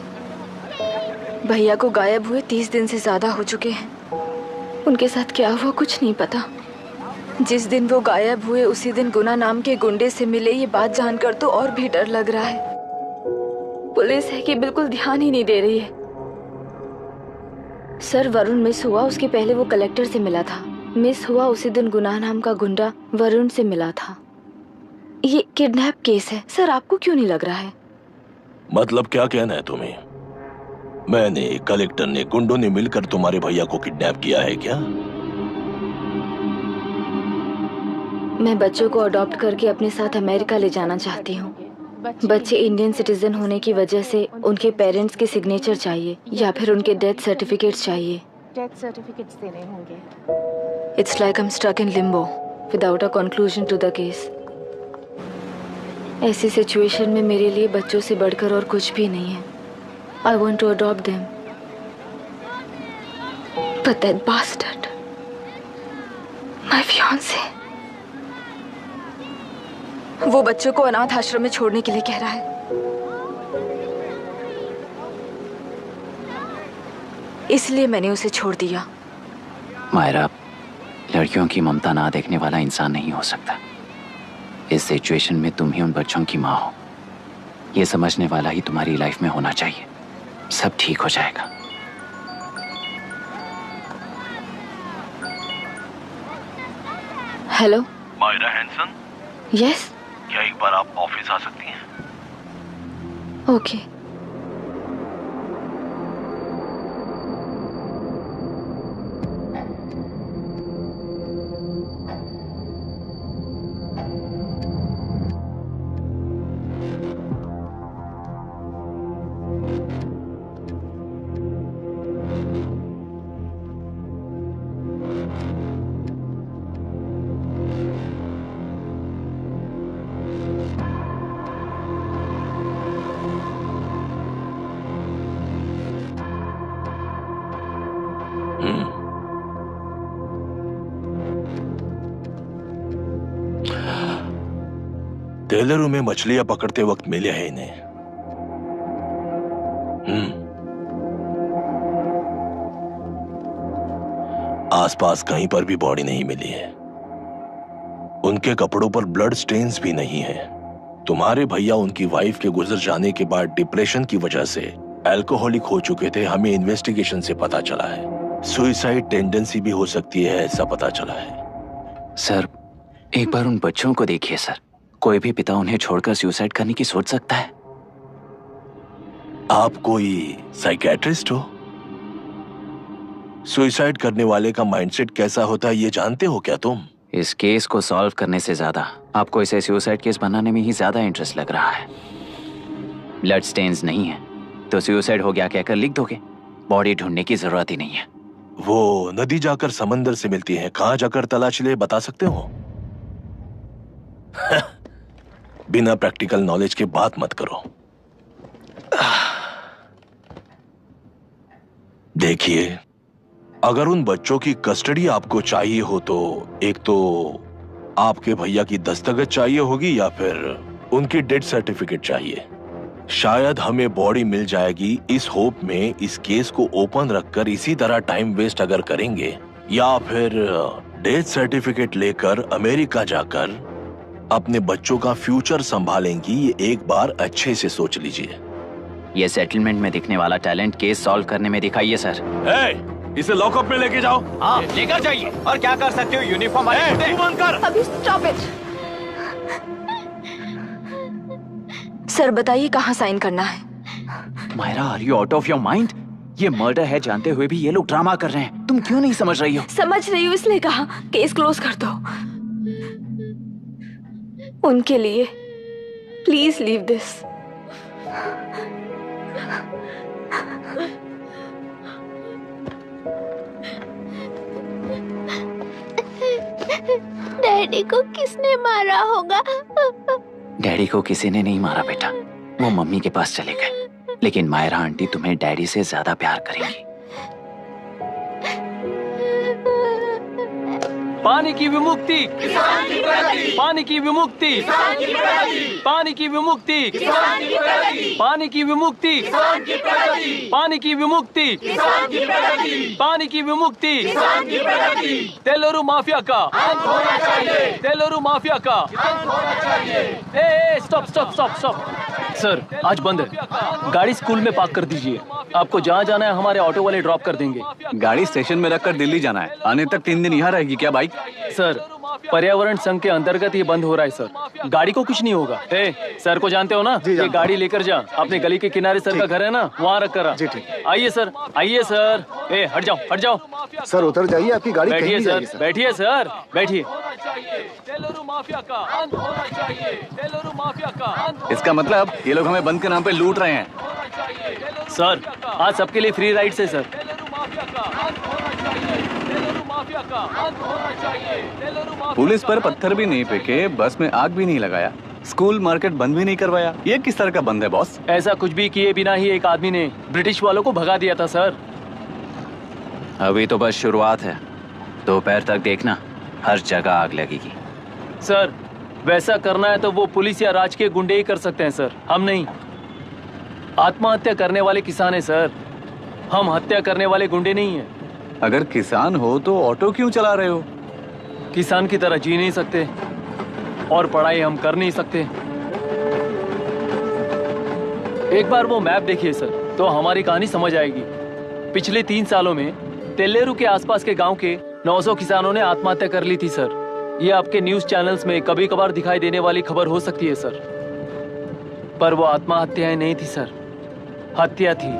भैया को गायब हुए 30 दिन से ज्यादा हो चुके हैं। उनके साथ क्या हुआ कुछ नहीं पता। जिस दिन वो गायब हुए उसी दिन गुना नाम के गुंडे से मिले, ये बात जानकर तो और भी डर लग रहा है। पुलिस है कि बिल्कुल ध्यान ही नहीं दे रही है। सर, वरुण मिस हुआ उसके पहले वो कलेक्टर से मिला था। मिस हुआ उसी दिन गुनाह नाम का गुंडा वरुण से मिला था। ये किडनैप केस है सर, आपको क्यों नहीं लग रहा है? मतलब क्या कहना है तुम्हें? मैंने, कलेक्टर ने, गुंडों ने मिलकर तुम्हारे भैया को किडनैप किया है क्या? मैं बच्चों को अडॉप्ट करके अपने साथ अमेरिका ले जाना चाहती हूँ। बच्चे इंडियन सिटीजन होने की वजह से उनके पेरेंट्स के सिग्नेचर चाहिए या फिर उनके डेथ सर्टिफिकेट्स चाहिए। डेथ सर्टिफिकेट्स देने होंगे। It's like I am stuck in limbo without a conclusion to the case. ऐसी सिचुएशन में मेरे लिए बच्चों से बढ़कर और कुछ भी नहीं है। I want to adopt them, but that bastard, my fiance, वो बच्चों को अनाथ आश्रम में छोड़ने के लिए कह रहा है। इसलिए मैंने उसे छोड़ दिया। मायरा, लड़कियों की ममता ना देखने वाला इंसान नहीं हो सकता। इस सिचुएशन में तुम ही उन बच्चों की माँ हो, ये समझने वाला ही तुम्हारी लाइफ में होना चाहिए। सब ठीक हो जाएगा। Hello Myra Hansen. यस, क्या एक बार आप ऑफिस आ सकती हैं? ओके। टेलरों में मछलियां पकड़ते वक्त मिले हैं इन्हें। आसपास कहीं पर भी बॉडी नहीं मिली है। उनके कपड़ों पर ब्लड स्टेन्स भी नहीं है। तुम्हारे भैया उनकी वाइफ के गुजर जाने के बाद डिप्रेशन की वजह से अल्कोहलिक हो चुके थे। हमें इन्वेस्टिगेशन से पता चला है सुसाइड टेंडेंसी भी हो सकती है, ऐसा पता चला है। सर, एक बार उन बच्चों को देखिए सर। कोई भी पिता उन्हें छोड़कर सुसाइड करने की सोच सकता है? आप कोई साइकियाट्रिस्ट हो? सुसाइड करने वाले का माइंडसेट कैसा होता है ये जानते हो क्या तुम? इस केस को सॉल्व करने से ज्यादा आपको इसे सुसाइड केस बनाने में ही ज्यादा इंटरेस्ट लग रहा है। ब्लड स्टेन्स नहीं है तो सुसाइड हो गया कहकर लिख दोगे। बॉडी ढूंढने की जरूरत ही नहीं है। वो नदी जाकर समंदर से मिलती है, कहाँ जाकर तलाश ले बता सकते हो? बिना प्रैक्टिकल नॉलेज के बात मत करो। देखिए, अगर उन बच्चों की कस्टडी आपको चाहिए हो तो एक तो आपके भैया की दस्तखत चाहिए होगी या फिर उनकी डेथ सर्टिफिकेट चाहिए। शायद हमें बॉडी मिल जाएगी इस होप में इस केस को ओपन रखकर इसी तरह टाइम वेस्ट अगर करेंगे, या फिर डेथ सर्टिफिकेट लेकर अमेरिका जाकर अपने बच्चों का फ्यूचर संभालेंगी, ये एक बार अच्छे से सोच लीजिए। ये सेटलमेंट में दिखने वाला टैलेंट केस सॉल्व करने में दिखाइए सर। इसे लॉकअप में लेके जाओ। हाँ, लेकर जाइए। और क्या कर सकते हो, यूनिफॉर्म बंद कर। अभी स्टॉप इट। सर बताइए कहाँ साइन करना है? Myra, are you out of your mind? ये मर्डर है जानते हुए भी ये लोग ड्रामा कर रहे हैं। तुम क्यों नहीं समझ रही हो? समझ रही हूँ, इसलिए कहा केस क्लोज कर दो। उनके लिए प्लीज लीव दिस। डैडी को किसने मारा होगा? डैडी को किसी ने नहीं मारा बेटा, वो मम्मी के पास चले गए। लेकिन मायरा आंटी तुम्हें डैडी से ज्यादा प्यार करेंगी। पानी की विमुक्ति, पानी की विमुक्ति, पानी की विमुक्ति, पानी की विमुक्ति, पानी की विमुक्ति, पानी की विमुक्ति, तेलुरु माफिया का, तेलुरु माफिया का। Stop stop stop stop. Sir आज बंद है, गाड़ी स्कूल में पार्क कर दीजिए। आपको जहाँ जाना है हमारे ऑटो वाले ड्रॉप कर देंगे। गाड़ी स्टेशन में रखकर दिल्ली जाना है, आने तक 3 दिन यहाँ रहेगी क्या बाइक? सर पर्यावरण संघ के अंतर्गत ये बंद हो रहा है सर, गाड़ी को कुछ नहीं होगा। सर को जानते हो ना, ये गाड़ी लेकर जा, अपने गली के किनारे सर का घर है ना, वहाँ रख कर। आइए सर, आइए सर। हट जाओ हट जाओ सर, उतर जाइए, आपकी गाड़ी कहीं बैठिए नहीं जाएगी, सर, बैठिए सर, बैठिए। माफिया का अंत होना चाहिए, तेलुरु माफिया का अंत। इसका मतलब ये लोग हमें बंद के नाम पे लूट रहे हैं। सर आज सबके लिए फ्री राइड है सर। पुलिस पर पत्थर भी नहीं फेंके, बस में आग भी नहीं लगाया, स्कूल मार्केट बंद भी नहीं करवाया। ये किस तरह का बंद है बॉस? ऐसा कुछ भी किए बिना ही एक आदमी ने ब्रिटिश वालों को भगा दिया था सर। अभी तो बस शुरुआत है, दोपहर तक देखना हर जगह आग लगेगी। सर वैसा करना है तो वो पुलिस या राज के गुंडे ही कर सकते हैं सर, हम नहीं। आत्महत्या करने वाले किसान हैं सर, हम हत्या करने वाले गुंडे नहीं हैं। अगर किसान हो तो ऑटो क्यों चला रहे हो? किसान की तरह जी नहीं सकते और पढ़ाई हम कर नहीं सकते। एक बार वो मैप देखिए सर, तो हमारी कहानी समझ आएगी। पिछले 3 सालों में तेलेरू के आसपास के गांव के 900 किसानों ने आत्महत्या कर ली थी सर। ये आपके न्यूज चैनल्स में कभी कभार दिखाई देने वाली खबर हो सकती है सर, पर वो आत्महत्याएं नहीं थी सर, हत्या थी।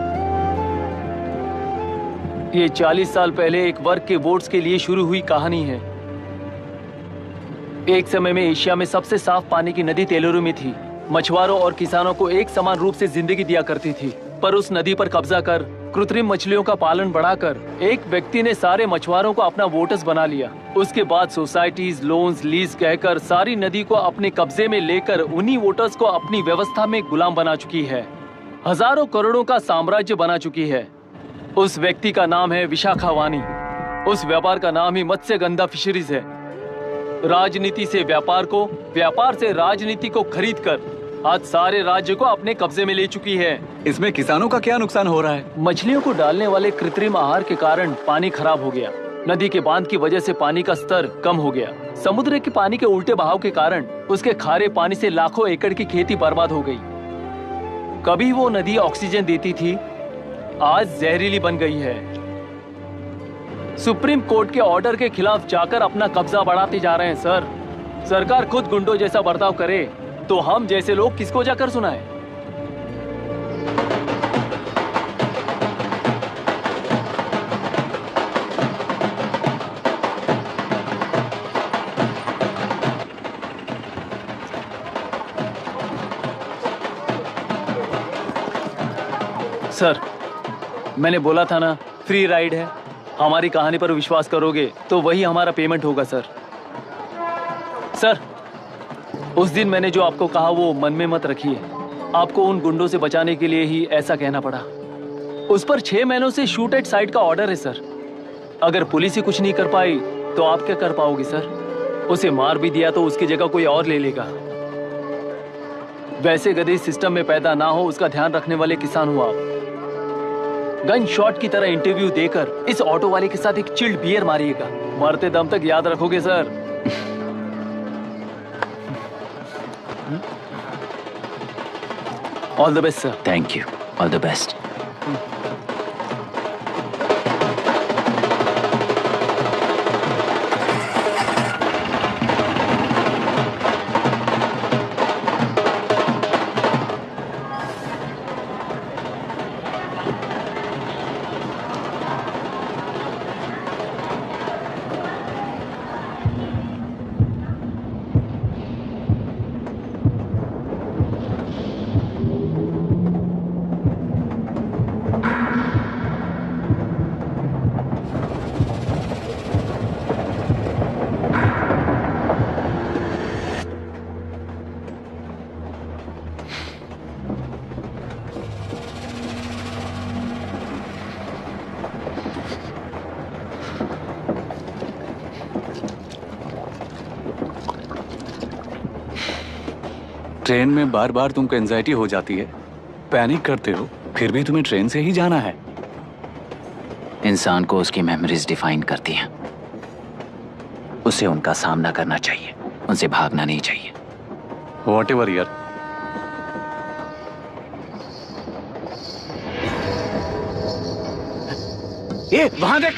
ये 40 साल पहले एक वर्ग के वोट्स के लिए शुरू हुई कहानी है। एक समय में एशिया में सबसे साफ पानी की नदी तेलुरु में थी। मछुआरों और किसानों को एक समान रूप से जिंदगी दिया करती थी, पर उस नदी पर कब्जा कर कृत्रिम मछलियों का पालन बढ़ाकर एक व्यक्ति ने सारे मछुआरों को अपना वोटर्स बना लिया। उसके बाद सोसाइटीज, लोन्स, लीज कहकर सारी नदी को अपने कब्जे में लेकर उन्हीं वोटर्स को अपनी व्यवस्था में गुलाम बना चुकी है। हजारों करोड़ों का साम्राज्य बना चुकी है। उस व्यक्ति का नाम है विशाखा वानी। उस व्यापार का नाम ही मत्स्यगंधा फिशरीज है। राजनीति से व्यापार को, व्यापार से राजनीति को खरीद कर आज सारे राज्य को अपने कब्जे में ले चुकी है। इसमें किसानों का क्या नुकसान हो रहा है? मछलियों को डालने वाले कृत्रिम आहार के कारण पानी खराब हो गया। नदी के बांध की वजह से पानी का स्तर कम हो गया। समुद्र के पानी के उल्टे बहाव के कारण उसके खारे पानी से लाखों एकड़ की खेती बर्बाद हो गई। कभी वो नदी ऑक्सीजन देती थी, आज जहरीली बन गई है। सुप्रीम कोर्ट के ऑर्डर के खिलाफ जाकर अपना कब्जा बढ़ाते जा रहे हैं सर। सरकार खुद गुंडों जैसा बर्ताव करे तो हम जैसे लोग किसको जाकर सुनाएं? सर मैंने बोला था ना, फ्री राइड है। हमारी कहानी पर विश्वास करोगे तो वही हमारा पेमेंट होगा सर। सर, उस दिन मैंने जो आपको कहा वो मन में मत रखिए। आपको उन गुंडों से बचाने के लिए ही ऐसा कहना पड़ा। उस पर 6 महीनों से शूट एट साइट का ऑर्डर है सर। अगर पुलिस ही कुछ नहीं कर पाई तो आप क्या कर पाओगे सर? उसे मार भी दिया तो उसकी जगह कोई और ले लेगा। वैसे गधे सिस्टम में पैदा ना हो उसका ध्यान रखने वाले किसान हो आप। गन शॉट की तरह इंटरव्यू देकर इस ऑटो वाले के साथ एक चिल्ड बियर मारिएगा। मरते दम तक याद रखोगे sir. All the best sir. Thank you. All the best. Train में बार बार तुमको एंजाइटी हो जाती है, पैनिक करते हो, फिर भी तुम्हें ट्रेन से ही जाना है। इंसान को उसकी मेमोरीज डिफाइन करती हैं। उसे उनका सामना करना चाहिए, उनसे भागना नहीं चाहिए। व्हाटएवर यार। ये वहां देख।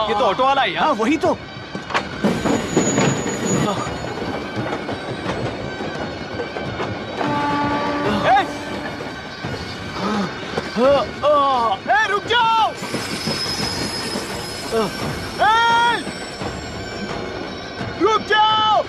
ये तो ऑटो वाला है यार। वही तो। रुक जाओ। रुक जाओ।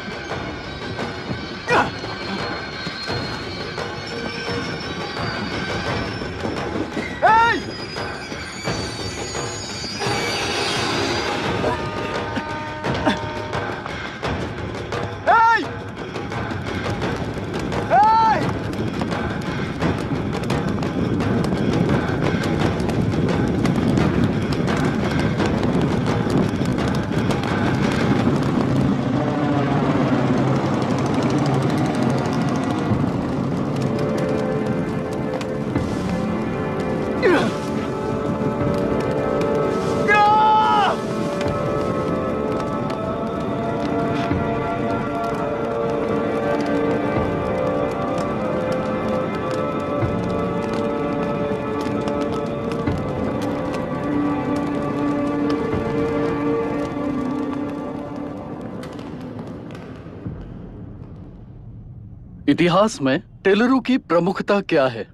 इतिहास में टेलरों की प्रमुखता क्या है?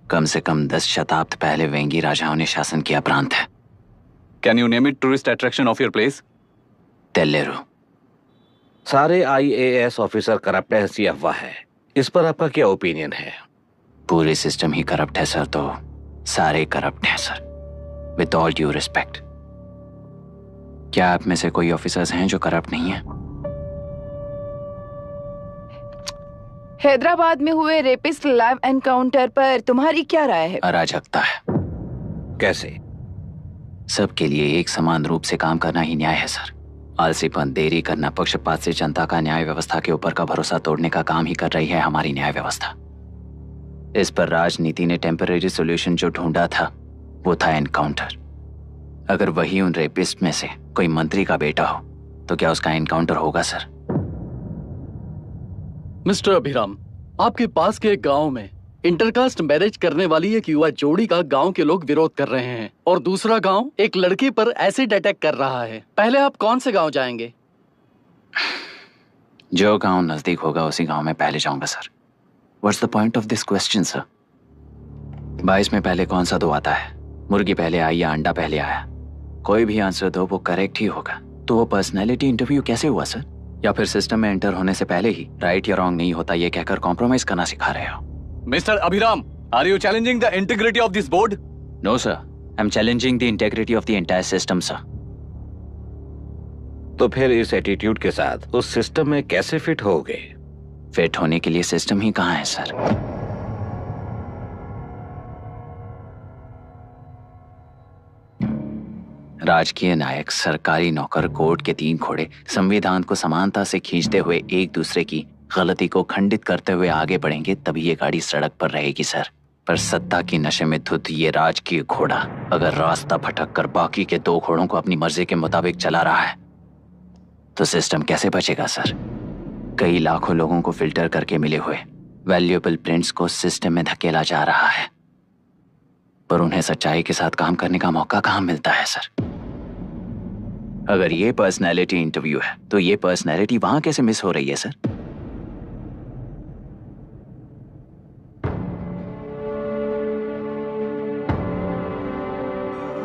कम से कम 10 शताब्द पहले वेंगी राजाओं ने शासन किया प्रांत है। Can you name it tourist attraction of your place? टेलेरो। सारे IAS ऑफिसर करप्ट है, ऐसी अफवाह है। इस पर आपका क्या ओपिनियन है? पूरे सिस्टम ही करप्ट है सर, तो सारे करप्ट हैं sir. With all due respect, क्या आप में से कोई ऑफिसर्स हैं जो करप्ट नहीं है? हैदराबाद में हुए रेपिस्ट लाइव एनकाउंटर पर तुम्हारी क्या राय है? अराजकता है। कैसे? सबके लिए एक समान रूप से काम करना ही न्याय है सर। आलसीपन, देरी करना, पक्षपात से जनता का न्याय व्यवस्था के ऊपर का भरोसा तोड़ने का काम ही कर रही है हमारी न्याय व्यवस्था। इस पर राजनीति ने टेम्परेरी सॉल्यूशन जो ढूंढा था वो था एनकाउंटर। अगर वही उन रेपिस्ट में से कोई मंत्री का बेटा हो तो क्या उसका एनकाउंटर होगा सर? मिस्टर अभिराम, आपके पास के एक गांव में इंटरकास्ट मैरिज करने वाली एक युवा जोड़ी का गांव के लोग विरोध कर रहे हैं और दूसरा गांव एक लड़की पर एसिड अटैक कर रहा है। पहले आप कौन से गांव जाएंगे? जो गांव नजदीक होगा उसी गांव में पहले जाऊंगा sir. What's the point of this question sir? 22 में पहले कौन सा दो आता है? मुर्गी पहले आई या अंडा पहले आया? कोई भी आंसर दो वो करेक्ट ही होगा। तो वो पर्सनैलिटी इंटरव्यू कैसे हुआ सर? या फिर सिस्टम में एंटर होने से पहले ही राइट या रॉन्ग नहीं होता ये कहकर कॉम्प्रोमाइज करना सिखा रहे हो? Mister Abhiram, are you challenging the integrity of this board? No sir, I am challenging the integrity of the entire system sir. तो फिर इस एटीट्यूड के साथ उस सिस्टम में कैसे फिट होगे? फिट होने के लिए सिस्टम ही कहाँ है सर? राजकीय नायक, सरकारी नौकर, कोर्ट के 3 घोड़े संविधान को समानता से खींचते हुए एक दूसरे की गलती को खंडित करते हुए आगे बढ़ेंगे तभी ये गाड़ी सड़क पर रहेगी सर। पर सत्ता की नशे में धुत ये राजकीय घोड़ा अगर रास्ता भटक कर बाकी के 2 घोड़ों को अपनी मर्जी के मुताबिक चला रहा है तो सिस्टम कैसे बचेगा सर? कई लाखों लोगों को फिल्टर करके मिले हुए वैल्यूएबल प्रिंट्स को सिस्टम में धकेला जा रहा है, पर उन्हें सच्चाई के साथ काम करने का मौका कहाँ मिलता है सर? अगर ये पर्सनैलिटी इंटरव्यू है तो ये पर्सनैलिटी वहां कैसे मिस हो रही है सर?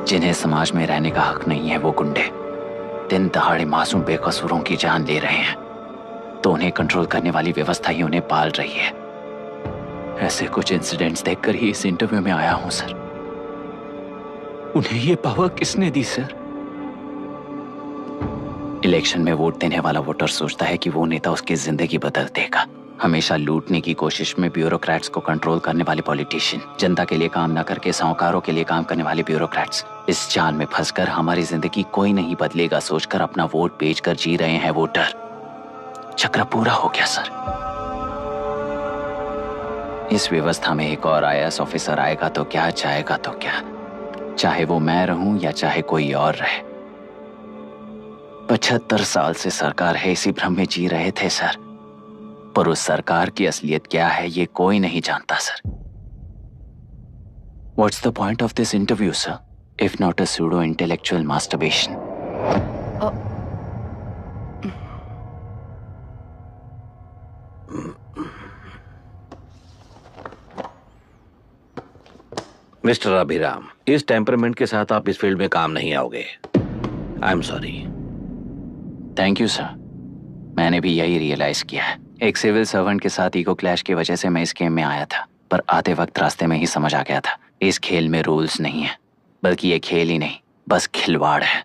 जिन्हें समाज में रहने का हक नहीं है वो गुंडे दिन दहाड़े मासूम बेकसूरों की जान ले रहे हैं, तो उन्हें कंट्रोल करने वाली व्यवस्था ही उन्हें पाल रही है। ऐसे कुछ इंसिडेंट्स देखकर ही इस इंटरव्यू में आया हूं सर। उन्हें ये पावर किसने दी सर? इलेक्शन में वोट देने वाला वोटर सोचता है कि वो नेता उसकी जिंदगी बदल देगा। हमेशा लूटने की कोशिश में ब्यूरोक्रेट्स को कंट्रोल करने वाले पॉलिटिशियन, जनता के लिए काम न करके साहूकारों के लिए काम करने वाले ब्यूरोक्रेट्स, इस जाल में फंसकर हमारी जिंदगी कोई नहीं बदलेगा सोचकर अपना वोट बेचकर जी रहे हैं वोटर। चक्र पूरा हो गया सर। इस व्यवस्था में एक और IAS ऑफिसर आएगा तो क्या, जाएगा तो क्या, चाहे वो मैं रहूं या चाहे कोई और रहे। 75 साल से सरकार है इसी भ्रम में जी रहे थे सर, पर उस सरकार की असलियत क्या है ये कोई नहीं जानता sir. What's the point of this interview, sir, if not a pseudo-intellectual masturbation? Mister Abhiram, इस टेम्परामेंट के साथ आप इस फील्ड में काम नहीं आओगे। I am sorry. Thank you sir. मैंने भी यही रियलाइज किया है। एक सिविल सर्वेंट के साथ ईगो क्लैश की वजह से मैं इस गेम में आया था, पर आते वक्त रास्ते में ही समझ आ गया था इस खेल में रूल्स नहीं है, बल्कि ये खेल ही नहीं बस खिलवाड़ है।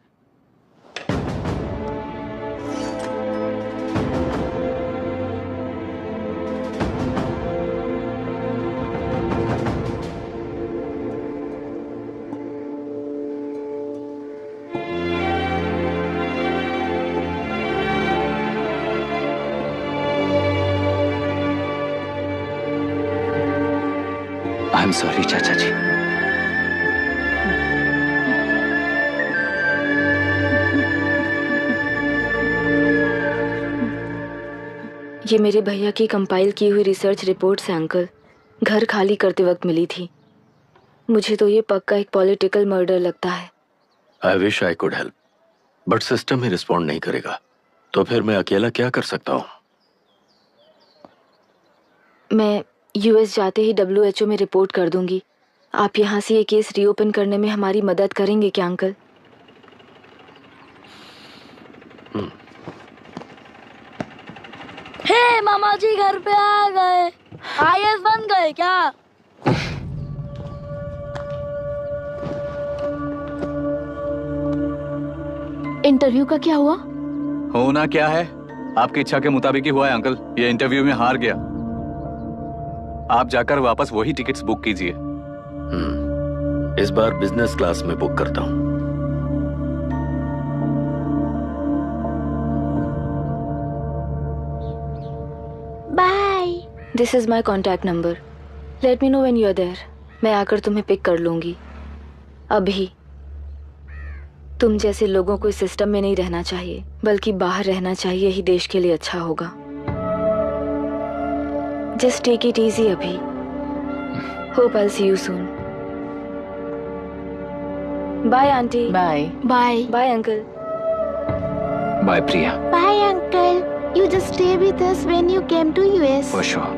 आई एम सॉरी चाचा जी। ये मेरे भैया की कंपाइल की हुई रिसर्च रिपोर्ट से अंकल, घर खाली करते वक्त मिली थी। मुझे तो ये पक्का एक पॉलिटिकल मर्डर लगता है। I wish I could help, but system he respond नहीं करेगा, तो फिर मैं अकेला क्या कर सकता हूँ? मैं US जाते ही WHO में रिपोर्ट कर दूंगी। आप यहाँ से ये केस रीओपन करने में हमारी मदद करेंगे क्या अंकल? हे मामा जी घर पे आ गए। IAS बन गए क्या? इंटरव्यू का क्या हुआ? होना क्या है, आपकी इच्छा के मुताबिक ही हुआ है अंकल। ये इंटरव्यू में हार गया। आप जाकर वापस वही टिकट्स बुक कीजिए। इस बार बिजनेस क्लास में बुक करता हूँ। Bye. This is my contact number. Let me know when you are there. मैं आकर तुम्हें पिक कर लूंगी। अभी तुम जैसे लोगों को इस सिस्टम में नहीं रहना चाहिए, बल्कि बाहर रहना चाहिए ही देश के लिए अच्छा होगा। Just take it easy, Abhi. Hope I'll see you soon. Bye, Auntie. Bye. Bye. Bye, Uncle. Bye, Priya. Bye, Uncle. You just stay with us when you came to US. For sure.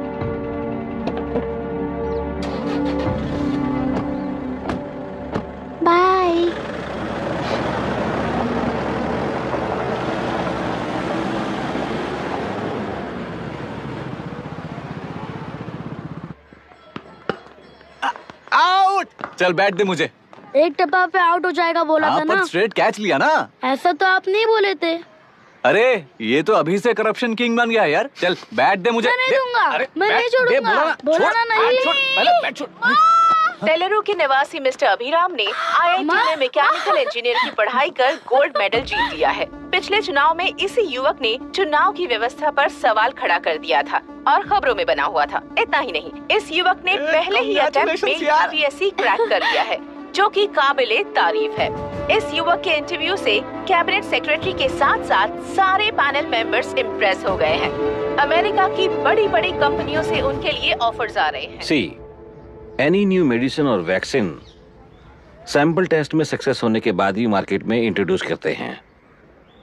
Bye. Out. चल बैठ दे मुझे। एक टप्पा पे out हो जाएगा बोला था ना। पर स्ट्रेट कैच लिया ना। ऐसा तो आप नहीं बोले थे। अरे ये तो अभी से करप्शन किंग बन गया यार। चल बैठ दे मुझे। मैं नहीं दूंगा। मैं नहीं छोड़ूंगा। बोला ना नहीं। टेलरू के निवासी मिस्टर अभिराम ने IIT में मैकेनिकल इंजीनियर की पढ़ाई कर गोल्ड मेडल जीत लिया है। पिछले चुनाव में इसी युवक ने चुनाव की व्यवस्था पर सवाल खड़ा कर दिया था और खबरों में बना हुआ था। इतना ही नहीं, इस युवक ने पहले ही अटेम्प्ट में UPSC क्रैक कर लिया है, जो कि काबिले तारीफ है। इस युवक के इंटरव्यू से कैबिनेट सेक्रेटरी के साथ साथ सारे पैनल मेंबर्स इम्प्रेस हो गए हैं। अमेरिका की बड़ी बड़ी कंपनियों से उनके लिए ऑफर्स आ रहे हैं। सी एनी न्यू मेडिसिन और वैक्सीन सैंपल टेस्ट में सक्सेस होने के बाद ही मार्केट में इंट्रोड्यूस करते हैं।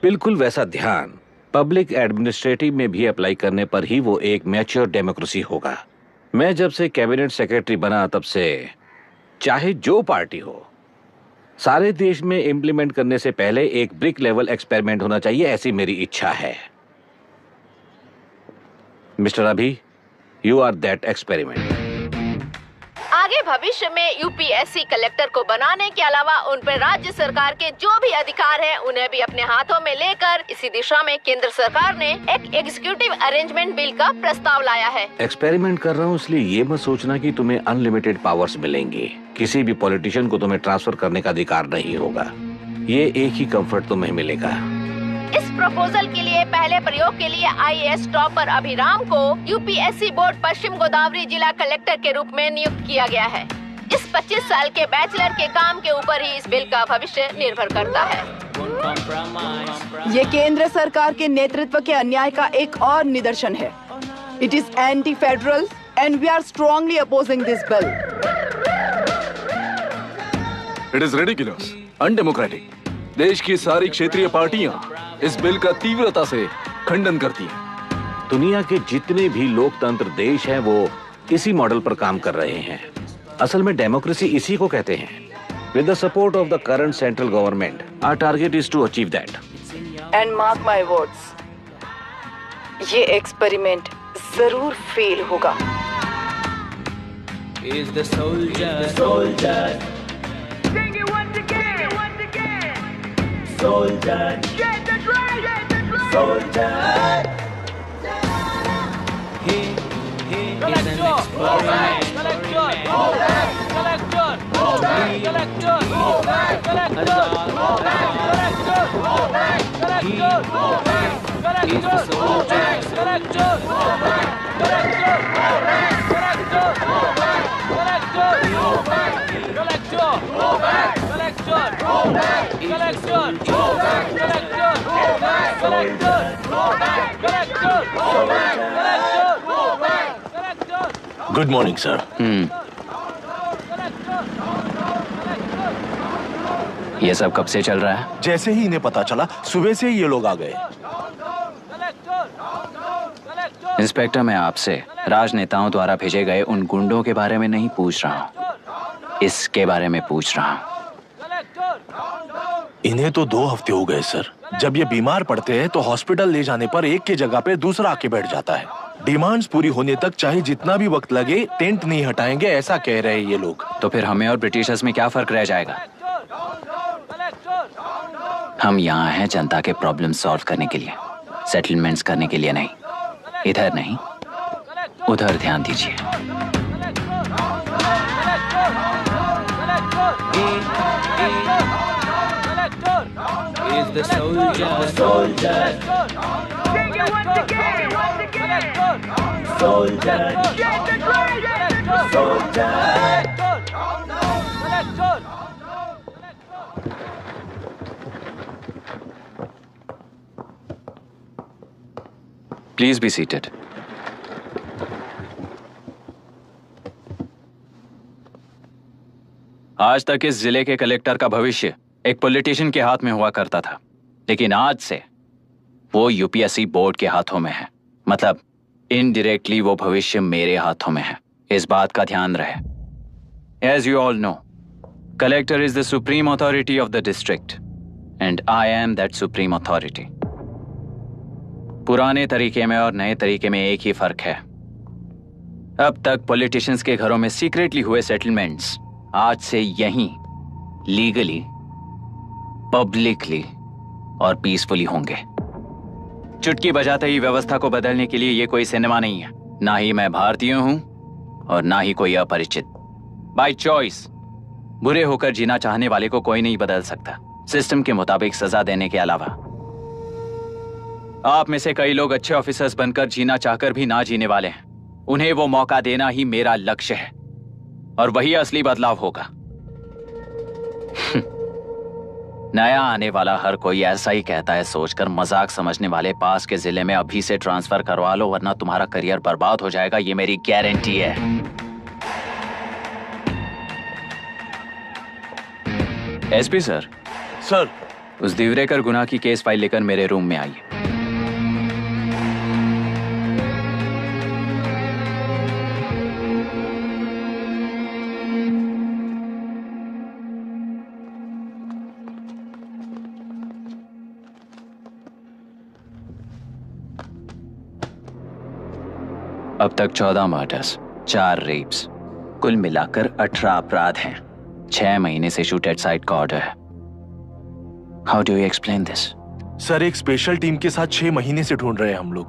बिल्कुल वैसा ध्यान पब्लिक एडमिनिस्ट्रेटिव में भी अप्लाई करने पर ही वो एक मैच्योर डेमोक्रेसी होगा। मैं जब से कैबिनेट सेक्रेटरी बना तब से चाहे जो पार्टी हो, सारे देश में इम्प्लीमेंट करने से पहले एक ब्रिक लेवल एक्सपेरिमेंट होना चाहिए, ऐसी मेरी इच्छा है। मिस्टर अभी, यू आर दैट एक्सपेरिमेंट। आगे भविष्य में UPSC कलेक्टर को बनाने के अलावा उन पर राज्य सरकार के जो भी अधिकार हैं, उन्हें भी अपने हाथों में लेकर इसी दिशा में केंद्र सरकार ने एक एग्जीक्यूटिव अरेंजमेंट बिल का प्रस्ताव लाया है। एक्सपेरिमेंट कर रहा हूँ इसलिए ये मत सोचना कि तुम्हें अनलिमिटेड पावर्स मिलेंगे। किसी भी पॉलिटिशियन को तुम्हें ट्रांसफर करने का अधिकार नहीं होगा। ये एक ही कंफर्ट तुम्हें मिलेगा। इस प्रपोजल के लिए पहले प्रयोग के लिए IAS टॉपर अभिराम को UPSC बोर्ड पश्चिम गोदावरी जिला कलेक्टर के रूप में नियुक्त किया गया है। इस 25 साल के बैचलर के काम के ऊपर ही इस बिल का भविष्य निर्भर करता है। ये केंद्र सरकार के नेतृत्व के अन्याय का एक और निदर्शन है। It is anti federal and we are strongly opposing this bill. It is ridiculous, undemocratic. देश की सारी क्षेत्रीय पार्टियां इस बिल का तीव्रता से खंडन करती हैं। दुनिया के जितने भी लोकतंत्र देश हैं वो इसी मॉडल पर काम कर रहे हैं। असल में डेमोक्रेसी इसी को कहते हैं। With the support of the current central government, our target is to achieve that. And mark my words, ये एक्सपेरिमेंट जरूर फेल होगा। Is the soldier. Sing it once again. Soldier. Get the drum. Soldier. He is an experiment. Good morning sir. ये सब कब से चल रहा है? जैसे ही इन्हें पता चला, सुबह से ही ये लोग आ गए। इंस्पेक्टर, मैं आपसे राजनेताओं द्वारा भेजे गए उन गुंडों के बारे में नहीं पूछ रहा हूँ, इसके बारे में पूछ रहा हूँ। इन्हें तो 2 हफ्ते हो गए सर। जब ये बीमार पड़ते हैं तो हॉस्पिटल ले जाने पर एक के जगह पे दूसरा आके बैठ जाता है। डिमांड्स पूरी होने तक चाहे जितना भी वक्त लगे टेंट नहीं हटाएंगे, ऐसा कह रहे हैं ये लोग। तो फिर हमें और ब्रिटिशर्स में क्या फर्क रह जाएगा? हम यहाँ हैं जनता के प्रॉब्लम सॉल्व करने के लिए, सेटलमेंट्स करने के लिए नहीं। इधर नहीं, उधर ध्यान दीजिए। Is the soldier. Sing it once again. Soldier. Get the drum. Soldier. Please be seated. आज तक इस जिले के कलेक्टर का भविष्य एक पॉलिटिशियन के हाथ में हुआ करता था, लेकिन आज से वो यूपीएससी बोर्ड के हाथों में है। मतलब इनडायरेक्टली वो भविष्य मेरे हाथों में है। इस बात का ध्यान रहे। As you all know, collector is the supreme authority of the district and I am that supreme authority. पुराने तरीके में और नए तरीके में एक ही फर्क है। अब तक पॉलिटिशियंस के घरों में सीक्रेटली हुए सेटलमेंट्स आज से यहीं लीगली, पब्लिकली और पीसफुली होंगे। चुटकी बजाते ही व्यवस्था को बदलने के लिए ये कोई सिनेमा नहीं है। ना ही मैं भारतीय हूं और ना ही कोई अपरिचित। बाय चॉइस बुरे होकर जीना चाहने वाले को कोई नहीं बदल सकता, सिस्टम के मुताबिक सजा देने के अलावा। आप में से कई लोग अच्छे ऑफिसर्स बनकर जीना चाहकर भी ना जीने वाले हैं। उन्हें वो मौका देना ही मेरा लक्ष्य है और वही असली बदलाव होगा। नया आने वाला हर कोई ऐसा ही कहता है सोचकर मजाक समझने वाले पास के जिले में अभी से ट्रांसफर करवा लो वरना तुम्हारा करियर बर्बाद हो जाएगा, ये मेरी गारंटी है। SP sir. सर। उस दिवरेकर गुनाह की केस फाइल लेकर मेरे रूम में आइए। अब तक 14 मर्डर्स, 4 रेप्स, कुल मिलाकर 18 अपराध हैं। 6 महीने से शूट एट साइट का ऑर्डर है। How do you explain this? Sir, एक स्पेशल टीम के साथ 6 महीने से ढूंढ रहे हैं हम लोग।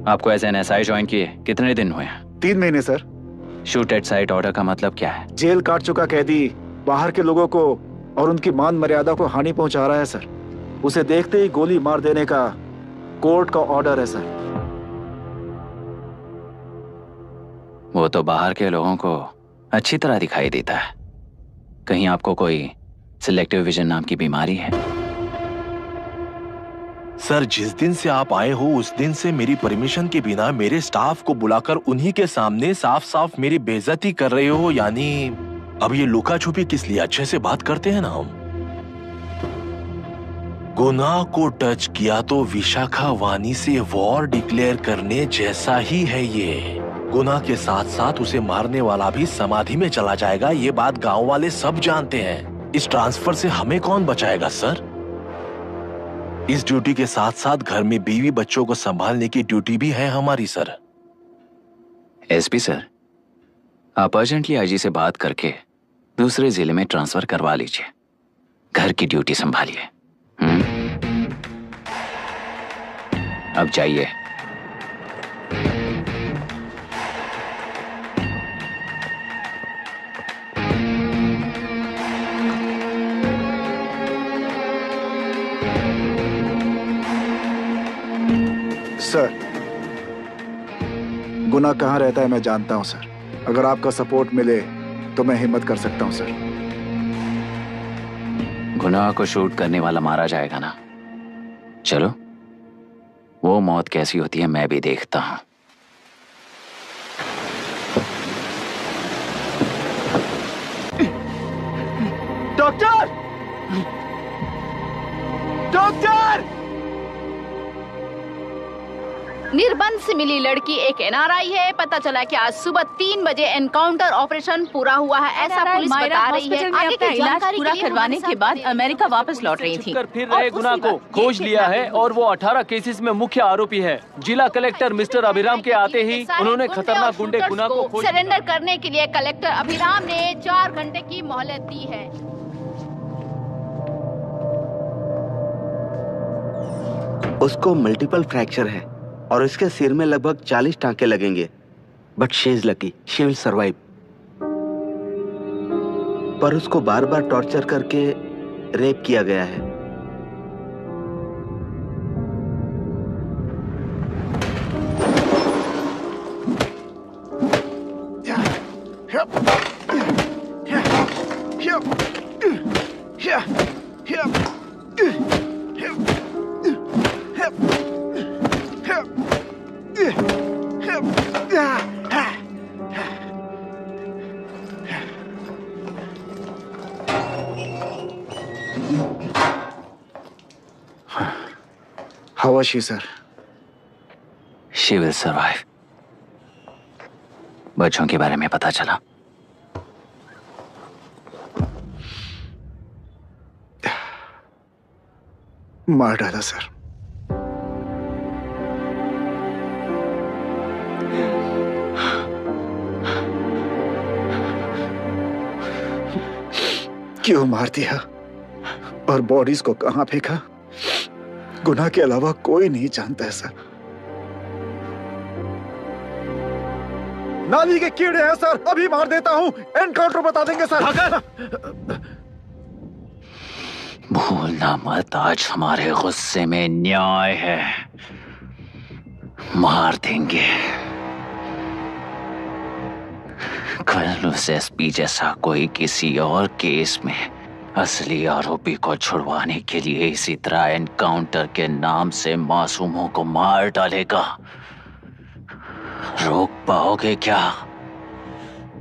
आपको एज एन एसआई ज्वाइन किए कितने दिन हुए? 3 महीने sir. Shoot at site order का मतलब क्या है? जेल काट चुका कैदी बाहर के लोगों को और उनकी मान मर्यादा को हानि पहुंचा रहा है सर। उसे देखते ही गोली मार देने का कोर्ट का ऑर्डर है सर। वो तो बाहर के लोगों को अच्छी तरह दिखाई देता है। कहीं आपको कोई सिलेक्टिव विजन नाम की बीमारी है? सर, जिस दिन से आप आए हो उस दिन से मेरी परमिशन के बिना मेरे स्टाफ को बुलाकर उन्हीं के सामने साफ साफ मेरी बेइज्जती कर रहे हो। यानी अब ये लुका छुपी किस लिए? अच्छे से बात करते हैं ना हम। गुनाह को टच किया तो विशाखा वानी से वॉर डिक्लेयर करने जैसा ही है ये। गुनाह के साथ साथ उसे मारने वाला भी समाधि में चला जाएगा। ये बात गांव वाले सब जानते हैं। इस ट्रांसफर से हमें कौन बचाएगा सर? इस ड्यूटी के साथ साथ घर में बीवी बच्चों को संभालने की ड्यूटी भी है हमारी सर। एसपी सर, आप अर्जेंटली आईजी से बात करके दूसरे जिले में ट्रांसफर करवा लीजिए। घर की ड्यूटी संभालिए। अब जाइए। सर, गुनाह कहाँ रहता है मैं जानता हूं सर। अगर आपका सपोर्ट मिले तो मैं हिम्मत कर सकता हूं सर। गुनाह को शूट करने वाला मारा जाएगा ना? चलो, वो मौत कैसी होती है मैं भी देखता हूं। डॉक्टर! डॉक्टर! निर्बंध से मिली लड़की एक एनआरआई है। पता चला कि आज सुबह 3 बजे एनकाउंटर ऑपरेशन पूरा हुआ है, ऐसा पुलिस बता रही है। आगे की इलाज पूरा करवाने के बाद अमेरिका वापस लौट रही थी। फिर रहे गुनाह को खोज लिया है और वो 18 केसेस में मुख्य आरोपी है। जिला कलेक्टर मिस्टर अभिराम के आते ही उन्होंने खतरनाक गुंडे गुनाह को खोज सरेंडर करने के लिए कलेक्टर अभिराम ने 4 घंटे की मोहलत दी है। उसको मल्टीपल फ्रैक्चर है और इसके सिर में लगभग 40 टांके लगेंगे। But she is lucky, she will survive. पर उसको बार बार टॉर्चर करके रेप किया गया है। How she sir? She will survive. बच्चों के बारे में पता चला? मार डाला सर। क्यों मार दिया और बॉडीज को कहां फेंका, गुनाह के अलावा कोई नहीं जानता है सर। नाली के कीड़े हैं सर, अभी मार देता हूं, एनकाउंटर बता देंगे सर। भूलना मत, आज हमारे गुस्से में न्याय है, मार देंगे। कल उस एसपी जैसा कोई किसी और केस में असली आरोपी को छुड़वाने के लिए इसी तरह एनकाउंटर के नाम से मासूमों को मार डालेगा। रोक पाओगे क्या?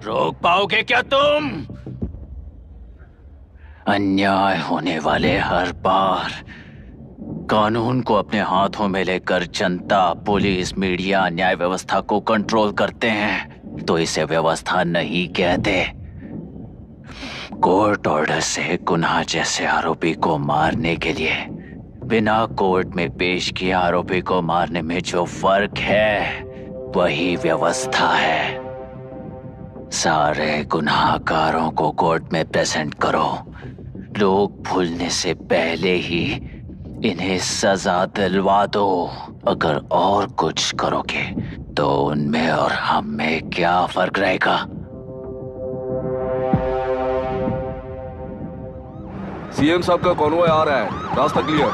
रोक पाओगे क्या तुम? अन्याय होने वाले हर बार कानून को अपने हाथों में लेकर जनता, पुलिस, मीडिया, न्याय व्यवस्था को कंट्रोल करते हैं तो इसे व्यवस्था नहीं कहते। कोर्ट ऑर्डर से गुनाह जैसे आरोपी को मारने के लिए बिना कोर्ट में पेश किए आरोपी को मारने में जो फर्क है वही व्यवस्था है। सारे गुनाहगारों को कोर्ट में प्रेजेंट करो, लोग भूलने से पहले ही इन्हें सजा दिलवा दो। अगर और कुछ करोगे तो उनमें और हम में क्या फर्क रहेगा? सीएम साहब का कॉन्वॉय आ रहा है, रास्ता क्लियर।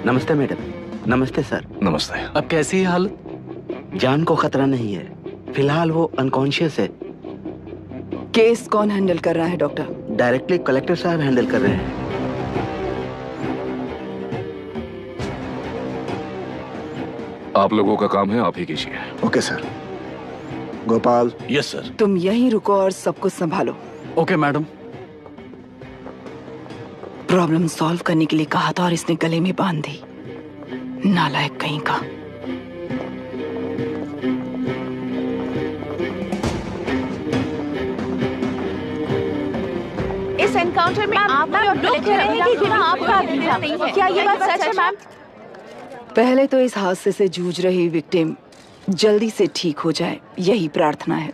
नमस्ते मैडम। नमस्ते सर। नमस्ते। अब कैसी है हालत? जान को खतरा नहीं है, फिलहाल वो अनकॉन्शियस है। केस कौन हैंडल कर रहा है डॉक्टर? डायरेक्टली कलेक्टर साहब हैंडल कर रहे हैं। आप लोगों का काम है, आप ही कीजिए। Okay sir. Gopal. Yes sir. तुम यहीं रुको और सब कुछ संभालो। Okay madam. प्रॉब्लम सॉल्व करने के लिए कहा था और इसने गले में बांध दी, नालायक कहीं का। इस एनकाउंटर में आपका और कलेक्टर रहेगी कि आपका नहीं है। क्या ये बात सच है मैम? पहले तो इस हादसे से जूझ रही विक्टिम जल्दी से ठीक हो जाए, यही प्रार्थना है।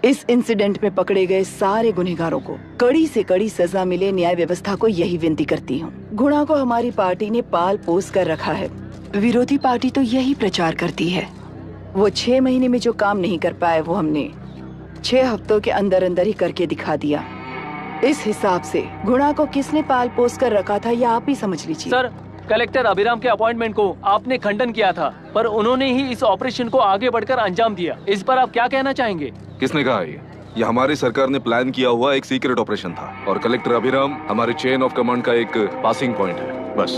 इस इंसिडेंट में पकड़े गए सारे गुनहगारों को कड़ी से कड़ी सजा मिले, न्याय व्यवस्था को यही विनती करती हूँ। गुणा को हमारी पार्टी ने पाल पोस कर रखा है, विरोधी पार्टी तो यही प्रचार करती है। वो 6 महीने में जो काम नहीं कर पाए वो हमने 6 हफ्तों के अंदर अंदर ही करके दिखा दिया। इस हिसाब से गुणा को किसने पाल पोस कर रखा था यह आप ही समझ लीजिए। सर, कलेक्टर अभिराम के अपॉइंटमेंट को आपने खंडन किया था, पर उन्होंने ही इस ऑपरेशन को आगे बढ़कर अंजाम दिया। इस पर आप क्या कहना चाहेंगे? किसने कहा ये हमारी सरकार ने प्लान किया हुआ एक सीक्रेट ऑपरेशन था और कलेक्टर अभिराम हमारे चेन ऑफ कमांड का एक पासिंग पॉइंट है, बस।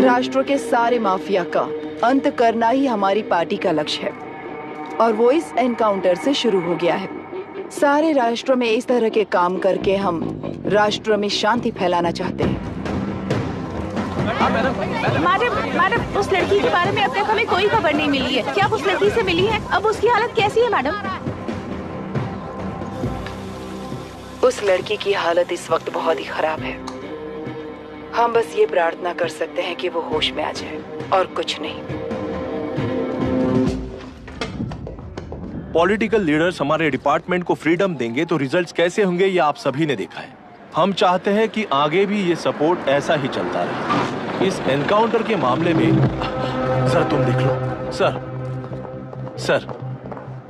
राष्ट्र के सारे माफिया का अंत करना ही हमारी पार्टी का लक्ष्य है और वो इस एनकाउंटर से शुरू हो गया है। सारे राष्ट्र में इस तरह के काम करके हम राष्ट्र में शांति फैलाना चाहते हैं। मैडम, उस लड़की के बारे में अब तक हमें कोई खबर नहीं मिली है। क्या उस लड़की से मिली है? अब उसकी हालत कैसी है मैडम? उस लड़की की हालत इस वक्त बहुत ही खराब है। हम बस ये प्रार्थना कर सकते हैं कि वो होश में आ जाए और कुछ नहीं। पॉलिटिकल लीडर्स हमारे डिपार्टमेंट को फ्रीडम देंगे तो रिजल्ट्स कैसे होंगे ये आप सभी ने देखा है। हम चाहते हैं कि आगे भी ये सपोर्ट ऐसा ही चलता रहे। इस एनकाउंटर के मामले में सर तुम देख लो। Sir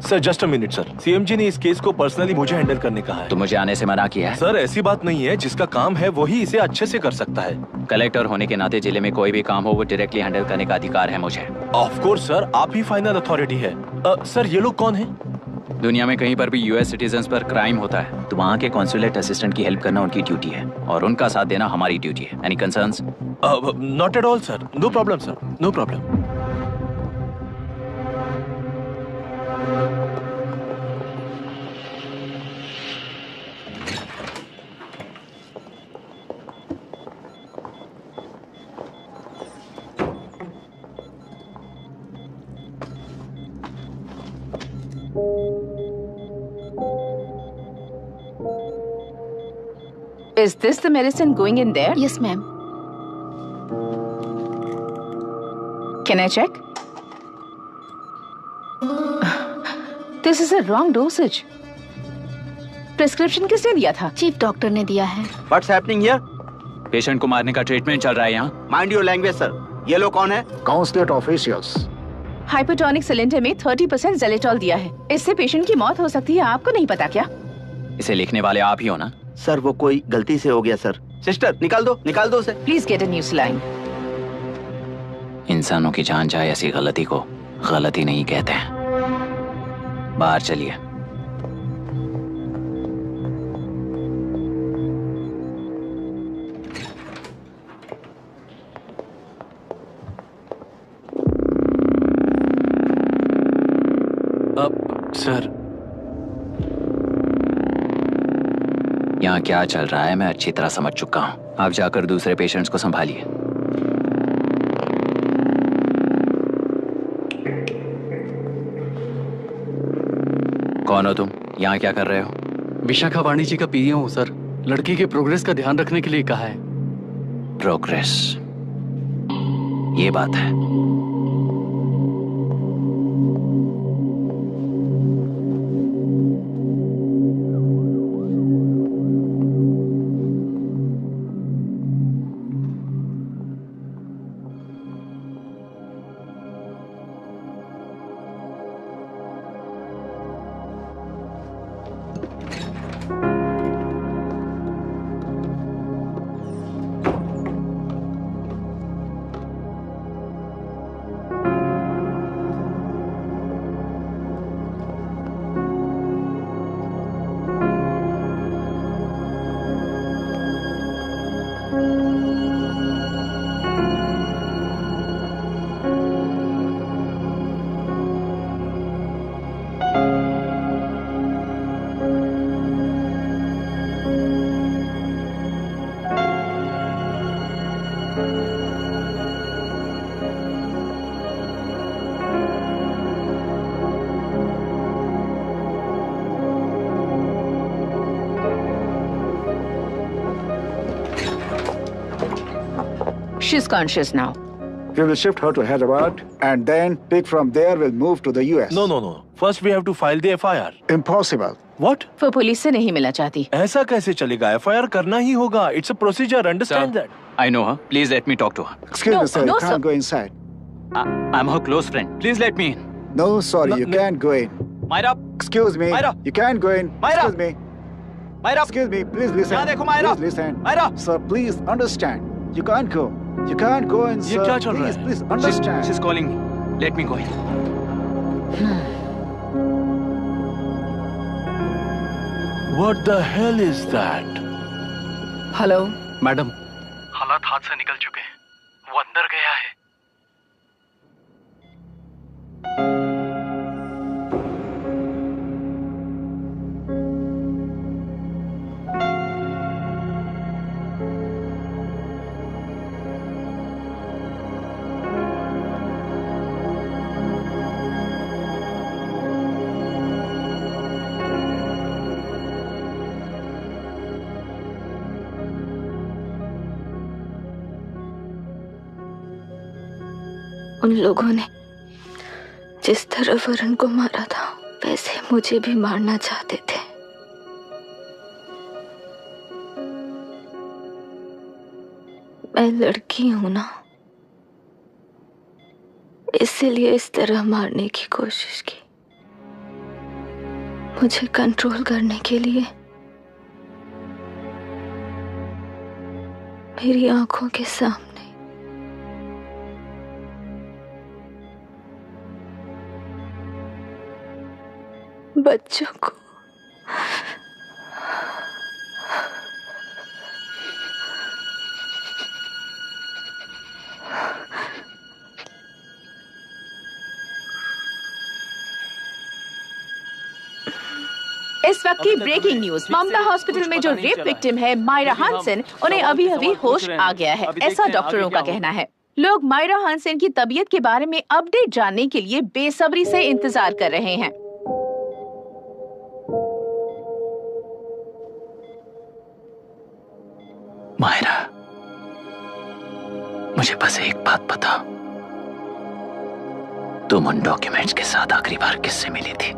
sir just a minute sir, CMG ने इस केस को पर्सनली मुझे हैंडल करने कहा है। तो मुझे आने से मना किया है? सर ऐसी बात नहीं है, जिसका काम है वही इसे अच्छे से कर सकता है। कलेक्टर होने के नाते जिले में कोई भी काम हो वो डायरेक्टली हैंडल करने का अधिकार है मुझे। ऑफ कोर्स सर, आप ही फाइनल अथॉरिटी है। सर ये लोग कौन है? दुनिया में कहीं पर भी यूएस सिटीजन्स पर क्राइम होता है तो वहाँ के कॉन्सुलेट असिस्टेंट की हेल्प करना उनकी ड्यूटी है और उनका साथ देना हमारी ड्यूटी है। Any concerns? Not at all sir, no problem sir, no problem. Is this the medicine going in there? Yes, ma'am. Can I check? This is a wrong dosage. Prescription किसने दिया था? चीफ डॉक्टर ने दिया है। What's happening here? Patient को मारने का treatment चल रहा है यहाँ। Mind your language, sir. ये लोग कौन है? Consulate officials. हाइपोटोनिक सिलेंडर में 30% ज़ेलेटॉल दिया है। इससे पेशेंट की मौत हो सकती है, आपको नहीं पता क्या? इसे लिखने वाले आप ही हो ना? सर वो कोई गलती से हो गया सर। सिस्टर निकाल दो उसे। Please get a new saline. इंसानों की जान जाए ऐसी गलती को गलती नहीं कहते हैं। बाहर चलिए। सर यहाँ क्या चल रहा है मैं अच्छी तरह समझ चुका हूँ। आप जाकर दूसरे पेशेंट्स को संभालिए। कौन हो तुम? यहाँ क्या कर रहे हो? विशाखा वाणी जी का पीएम हूँ सर। लड़की के प्रोग्रेस का ध्यान रखने के लिए कहा है। प्रोग्रेस, ये बात है। She's conscious now. We will shift her to Hyderabad and then pick from there we'll move to the US. No. First we have to file the FIR. Impossible. What? वो पुलिस से नहीं मिलना चाहती। ऐसा कैसे चलेगा? FIR करना ही होगा. It's a procedure. Understand that? I know her. Please let me talk to her. Excuse me, sir. You can't go inside. I'm her close friend. Please let me in. No, sorry, you can't go in. Myra. Excuse me. Myra. You can't go in. Myra. Excuse me. Myra. Excuse me. Please listen. यहाँ देखो Myra. Please listen. Myra. Sir, please understand. You can't go. You can't go in, sir. ये क्या चल रहा है? Please understand. She's calling me. Let me go in. What the hell is that? Hello madam, हालात हाथ से निकल चुके हैं, वो अंदर गया है। उन लोगों ने जिस तरह वरुण को मारा था वैसे मुझे भी मारना चाहते थे। मैं लड़की हूं ना, इसीलिए इस तरह मारने की कोशिश की। मुझे कंट्रोल करने के लिए मेरी आंखों के सामने बच्चों को इस वक्त की ब्रेकिंग न्यूज, ममता हॉस्पिटल में जो रेप विक्टिम है मायरा हानसेन, उन्हें अभी अभी होश आ गया है, ऐसा डॉक्टरों का कहना है। लोग मायरा हानसेन की तबीयत के बारे में अपडेट जानने के लिए बेसब्री से इंतजार कर रहे हैं। मायरा, मुझे बस एक बात बता, तुम उन डॉक्यूमेंट्स के साथ आखिरी बार किससे मिली थी?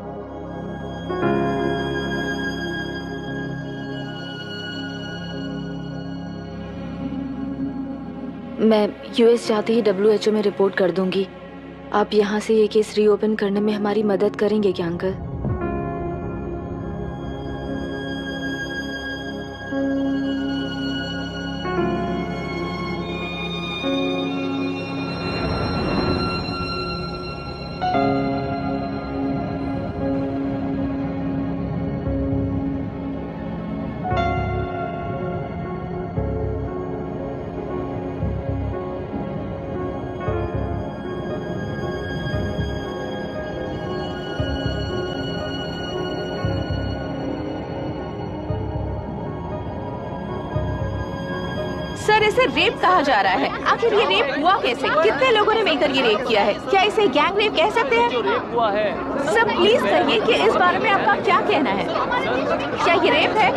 मैं यूएस जाते ही WHO में रिपोर्ट कर दूंगी। आप यहाँ से ये केस रीओपन करने में हमारी मदद करेंगे क्या अंकल? सर, इसे रेप कहा जा रहा है। आखिर ये रेप हुआ कैसे? कितने लोगों ने मिलकर ये रेप किया है? क्या इसे गैंग रेप कह सकते हैं? सर प्लीज कहिए कि इस बारे में आपका क्या कहना है? क्या ये रेप है?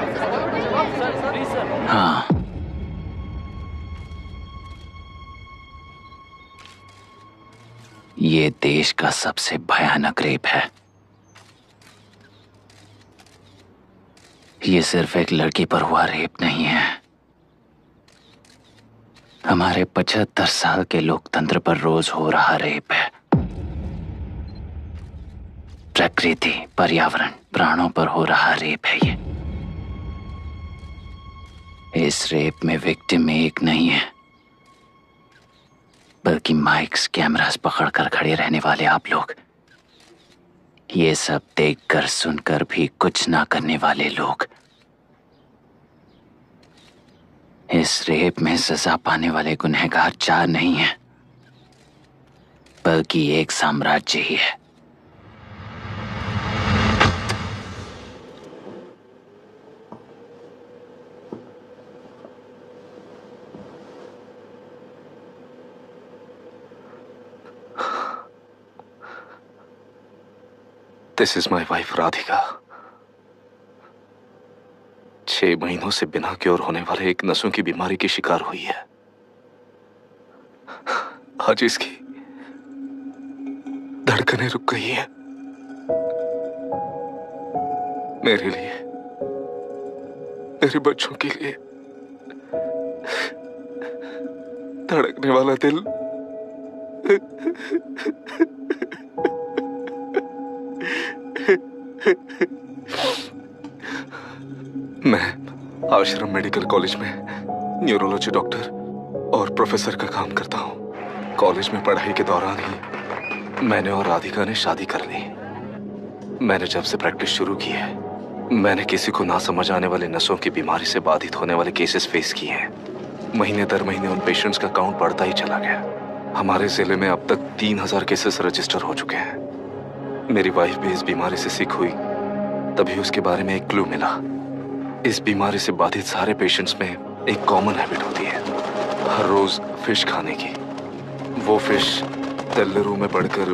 हाँ, ये देश का सबसे भयानक रेप है। ये सिर्फ एक लड़की पर हुआ रेप नहीं है, हमारे 75 साल के लोकतंत्र पर रोज हो रहा रेप है। प्रकृति, पर्यावरण, प्राणों पर हो रहा रेप है ये। इस रेप में विक्टिम एक नहीं है, बल्कि माइक्स, कैमरास पकड़कर खड़े रहने वाले आप लोग। ये सब देखकर सुनकर भी कुछ ना करने वाले लोग। इस रेप में सजा पाने वाले गुनहगार 4 नहीं हैं, बल्कि एक साम्राज्य ही है। This is my wife Radhika. 6 महीनों से बिना क्योर होने वाले एक नसों की बीमारी की शिकार हुई है। आज इसकी धड़कनें रुक गई है। मेरे लिए, मेरे बच्चों के लिए धड़कने वाला दिल मैं आश्रम मेडिकल कॉलेज में न्यूरोलॉजी डॉक्टर और प्रोफेसर का काम करता हूँ। कॉलेज में पढ़ाई के दौरान ही मैंने और राधिका ने शादी कर ली। मैंने जब से प्रैक्टिस शुरू की है, मैंने किसी को ना समझ आने वाले नसों की बीमारी से बाधित होने वाले केसेस फेस किए हैं। महीने दर महीने उन पेशेंट्स का काउंट बढ़ता ही चला गया। हमारे जिले में अब तक 3000 केसेस रजिस्टर हो चुके हैं। मेरी वाइफ भी इस बीमारी से सिक हुई, तभी उसके बारे में एक क्लू मिला। इस बीमारी से बाधित सारे पेशेंट्स में एक कॉमन हैबिट होती है, हर रोज फिश खाने की। वो फिश तेल्लुरु में बढ़कर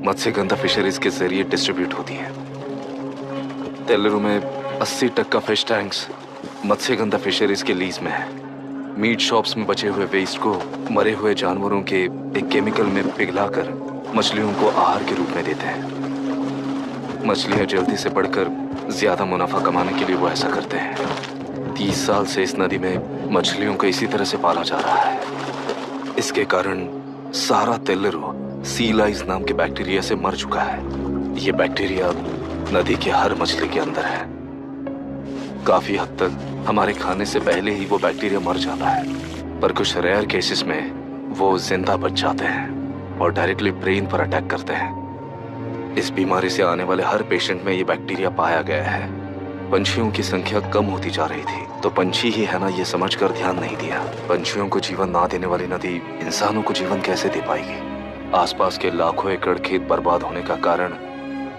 मत्स्यगंधा फिशरीज के जरिए डिस्ट्रीब्यूट होती है। तेल्लुरु में 80% फिश टैंक्स मत्स्यगंधा फिशरीज के लीज में है। मीट शॉप्स में बचे हुए वेस्ट को मरे हुए जानवरों के एक केमिकल में पिघलाकर मछलियों को आहार के रूप में देते हैं। मछलियां जल्दी से बढ़कर ज्यादा मुनाफा कमाने के लिए वो ऐसा करते हैं। 30 साल से इस नदी में मछलियों को इसी तरह से पाला जा रहा है। इसके कारण सारा तेल्लुरु सी लाइस नाम के बैक्टीरिया से मर चुका है। ये बैक्टीरिया नदी के हर मछली के अंदर है। काफी हद तक हमारे खाने से पहले ही वो बैक्टीरिया मर जाता है, पर कुछ रेयर केसेस में वो जिंदा बच जाते हैं और डायरेक्टली ब्रेन पर अटैक करते हैं। इस बीमारी से आने वाले हर पेशेंट में ये बैक्टीरिया पाया गया है। पंछियों की संख्या कम होती जा रही थी, तो पंछी ही है ना ये समझकर ध्यान नहीं दिया। पंछियों को जीवन ना देने वाली नदी इंसानों को जीवन कैसे दे पाएगी? आसपास के लाखों एकड़ खेत बर्बाद होने का कारण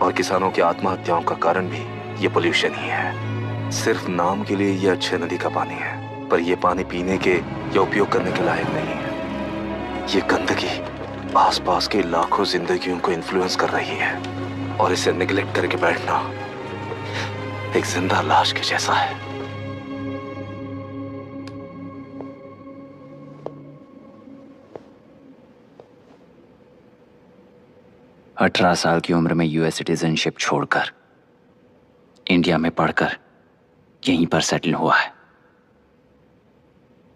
और किसानों की आत्महत्याओं का कारण भी ये पोल्यूशन ही है। सिर्फ नाम के लिए ये अच्छे नदी का पानी है, पर ये पानी पीने के या उपयोग करने के लायक नहीं है। ये गंदगी आसपास के लाखों जिंदगियों को इन्फ्लुएंस कर रही है और इसे निगलेक्ट करके बैठना एक जिंदा लाश के जैसा है। 18 साल की उम्र में यूएस सिटीजनशिप छोड़कर इंडिया में पढ़कर यहीं पर सेटल हुआ है।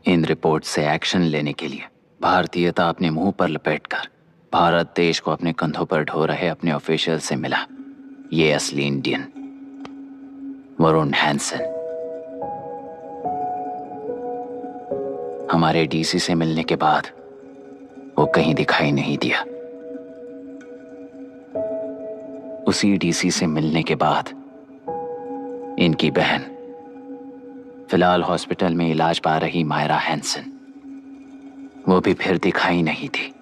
इन रिपोर्ट से एक्शन लेने के लिए भारतीयता अपने मुंह पर लपेटकर भारत देश को अपने कंधों पर ढो रहे अपने ऑफिशियल से मिला ये असली इंडियन वरुण हैंसन। हमारे डीसी से मिलने के बाद वो कहीं दिखाई नहीं दिया। उसी डीसी से मिलने के बाद इनकी बहन फिलहाल हॉस्पिटल में इलाज पा रही मायरा हैंसन, वो भी फिर दिखाई नहीं थी।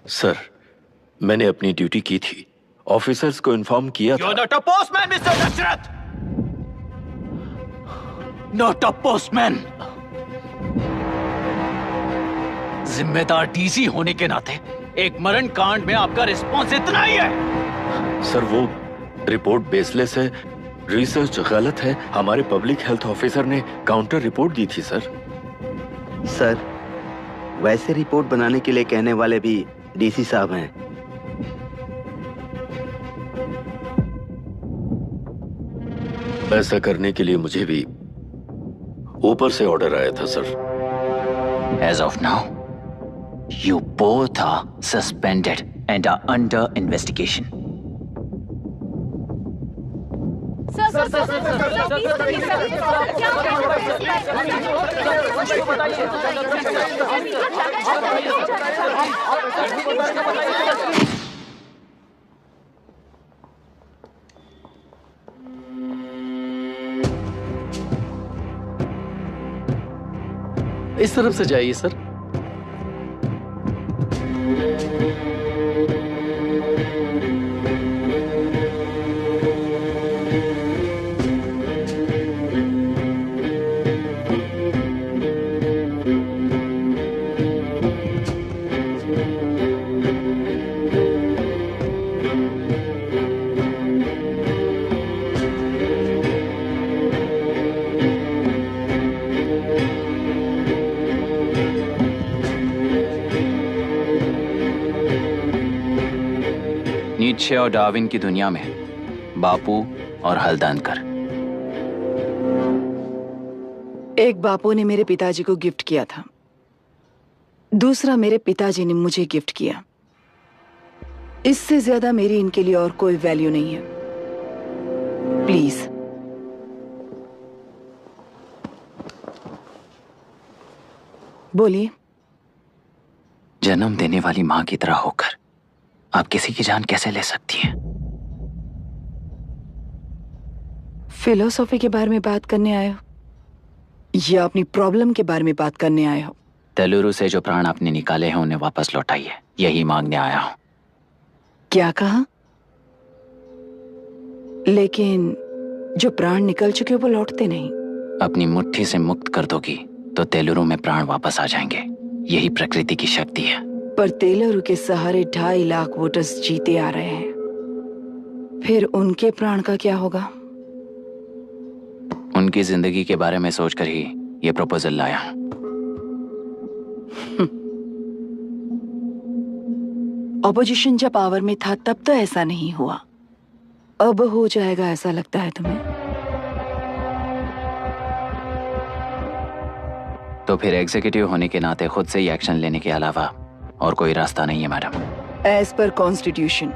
सर, मैंने अपनी ड्यूटी की थी, ऑफिसर्स को इन्फॉर्म किया था। You're not a postman, Mr. Dashrath! Not a postman! जिम्मेदार डीसी होने के नाते एक मरण कांड में आपका रिस्पॉन्स इतना ही है। सर, वो रिपोर्ट बेसलेस है, रिसर्च गलत है। हमारे पब्लिक हेल्थ ऑफिसर ने काउंटर रिपोर्ट दी थी सर। सर, वैसे रिपोर्ट बनाने के लिए कहने वाले भी डीसी साहब हैं। ऐसा करने के लिए मुझे भी ऊपर से ऑर्डर आया था sir. As of now, you both are suspended and are under investigation. इस तरफ से जाइए सर। नीत्शे और डार्विन की दुनिया में बापू और हल्दानकर। एक बापू ने मेरे पिताजी को गिफ्ट किया था, दूसरा मेरे पिताजी ने मुझे गिफ्ट किया। इससे ज्यादा मेरी इनके लिए और कोई वैल्यू नहीं है। प्लीज। बोलिए। जन्म देने वाली मां की तरह होकर आप किसी की जान कैसे ले सकती हैं? फिलोसॉफी के बारे में बात करने आए हो या अपनी प्रॉब्लम के बारे में बात करने आए हो? तेलुरु से जो प्राण आपने निकाले हैं उन्हें वापस लौटाइए, यही मांगने आया हूं। क्या कहा? लेकिन जो प्राण निकल चुके वो लौटते नहीं। अपनी मुट्ठी से मुक्त कर दोगी तो तेलुरु में प्राण वापस आ जाएंगे, यही प्रकृति की शक्ति है। पर तेलुरु के सहारे 2.5 लाख वोटर्स जीते आ रहे हैं, फिर उनके प्राण का क्या होगा? उनकी जिंदगी के बारे में सोचकर ही ये प्रपोजल लाया। ऑपोजिशन जब पावर में था तब तो ऐसा नहीं हुआ, अब हो जाएगा ऐसा लगता है तुम्हें? तो फिर एग्जीक्यूटिव होने के नाते खुद से ही एक्शन लेने के अलावा और कोई रास्ता नहीं है मैडम। एज पर कॉन्स्टिट्यूशन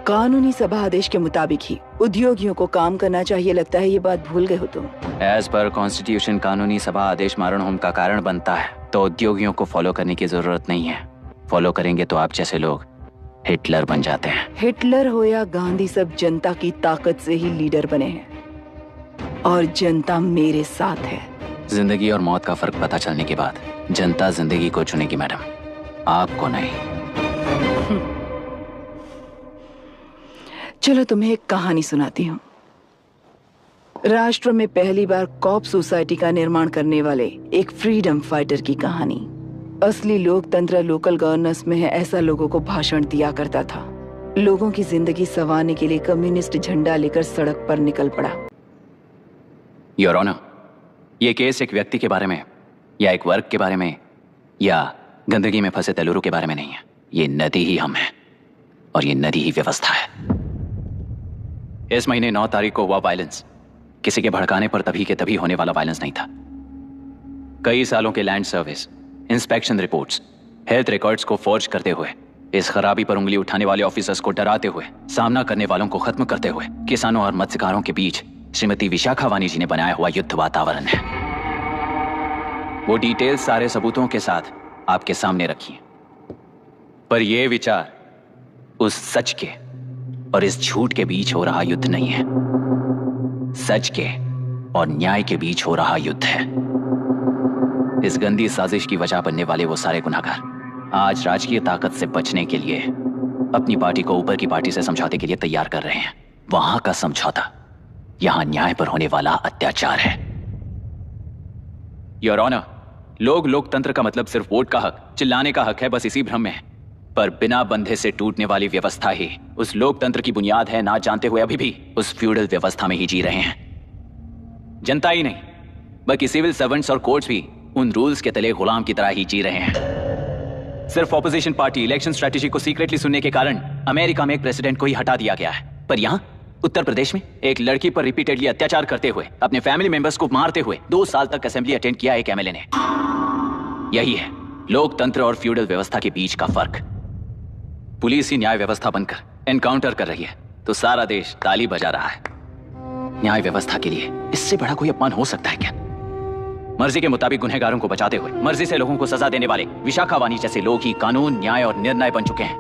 कानूनी सभा आदेश के मुताबिक ही उद्योगियों को काम करना चाहिए। लगता है ये बात भूल गए हो तुम। एज पर कॉन्स्टिट्यूशन कानूनी सभा आदेश मारण होम का कारण बनता है, तो उद्योगियों को फॉलो करने की जरूरत नहीं है। फॉलो करेंगे तो आप जैसे लोग हिटलर बन जाते हैं। हिटलर हो या गांधी, सब जनता की ताकत से ही लीडर बने हैं और जनता मेरे साथ है। जिंदगी और मौत का फर्क पता चलने के बाद जनता जिंदगी को चुनेगी मैडम, आपको नहीं। चलो तुम्हें एक कहानी सुनाती हूँ। राष्ट्र में पहली बार कॉप सोसाइटी का निर्माण करने वाले एक फ्रीडम फाइटर की कहानी। असली लोकतंत्र लोकल गवर्नेंस में है, ऐसा लोगों को भाषण दिया करता था। लोगों की जिंदगी संवारने के लिए कम्युनिस्ट झंडा लेकर सड़क पर निकल पड़ा। योर ऑनर, ये केस एक व्यक्ति के बारे में या एक वर्ग के बारे में या गंदगी में फंसे तेलुरु के बारे में नहीं है। ये नदी ही हम हैं और ये नदी ही व्यवस्था है। इस महीने 9 तारीख को हुआ वायलेंस किसी के भड़काने पर तभी के तभी होने वाला वायलेंस नहीं था। कई सालों के land service, inspection reports, health records को फॉर्ज करते हुए, इस खराबी पर उंगली उठाने वाले ऑफिसर्स को डराते हुए, सामना करने वालों को खत्म करते हुए, किसानों और मत्स्यकारों के बीच श्रीमती विशाखा वानी जी ने बनाया हुआ युद्ध वातावरण है। वो डिटेल सारे सबूतों के साथ आपके सामने रखी है, पर यह विचार उस सच के और इस झूठ के बीच हो रहा युद्ध नहीं है। सच के और न्याय के बीच हो रहा युद्ध है। इस गंदी साजिश की वजह बनने वाले वो सारे गुनहगार आज राजकीय ताकत से बचने के लिए अपनी पार्टी को ऊपर की पार्टी से समझौते के लिए तैयार कर रहे हैं। वहां का समझौता यहां न्याय पर होने वाला अत्याचार है। योर ऑनर, लोग लोकतंत्र का मतलब सिर्फ वोट का हक, चिल्लाने का हक है, बस इसी भ्रम में है। पर बिना बंधे से टूटने वाली व्यवस्था ही उस लोकतंत्र की बुनियाद है, ना जानते हुए अभी भी उस फ्यूडल व्यवस्था में ही जी रहे हैं। जनता ही नहीं बल्कि सिविल सर्वेंट्स और कोर्ट्स भी उन रूल्स के तले गुलाम की तरह ही जी रहे हैं। सिर्फ ऑपोजिशन पार्टी इलेक्शन स्ट्रेटेजी को सीक्रेटली सुनने के कारण अमेरिका में एक प्रेसिडेंट को ही हटा दिया गया है, पर यहां उत्तर प्रदेश में एक लड़की पर रिपीटेडली अत्याचार करते हुए, अपने फैमिली मेंबर्स को मारते हुए 2 साल तक असेंबली अटेंड किया एक एमएलए ने। यही है लोकतंत्र और फ्यूडल व्यवस्था के बीच का फर्क। पुलिस ही न्याय व्यवस्था बनकर एनकाउंटर कर रही है तो सारा देश ताली बजा रहा है। न्याय व्यवस्था के लिए इससे बड़ा कोई अपमान हो सकता है क्या? मर्जी के मुताबिक गुनहगारों को बचाते हुए मर्जी से लोगों को सजा देने वाले विशाखा वानी जैसे लोग ही कानून, न्याय और निर्णय बन चुके हैं।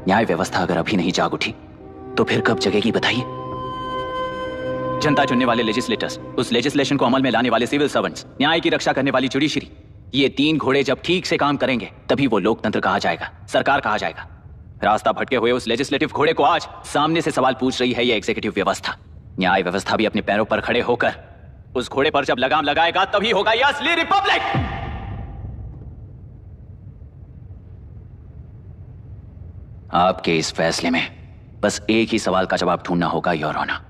न्याय व्यवस्था अगर अभी नहीं जाग उठी तो फिर कब जगेगी बताइए? जनता चुनने वाले लेजिस्लेटर्स, उस लेजिस्लेशन को अमल में लाने वाले सिविल सर्वेंट्स, न्याय की रक्षा करने वाली जुडिशरी, ये 3 घोड़े जब ठीक से काम करेंगे तभी वो लोकतंत्र कहा जाएगा, सरकार कहा जाएगा। रास्ता भटके हुए उस लेजिस्लेटिव घोड़े को आज सामने से सवाल पूछ रही है ये एग्जीक्यूटिव व्यवस्था। न्याय व्यवस्था भी अपने पैरों पर खड़े होकर उस घोड़े पर जब लगाम लगाएगा तभी होगा ये असली रिपब्लिक। आपके इस फैसले में बस एक ही सवाल का जवाब ढूंढना होगा योर ऑनर।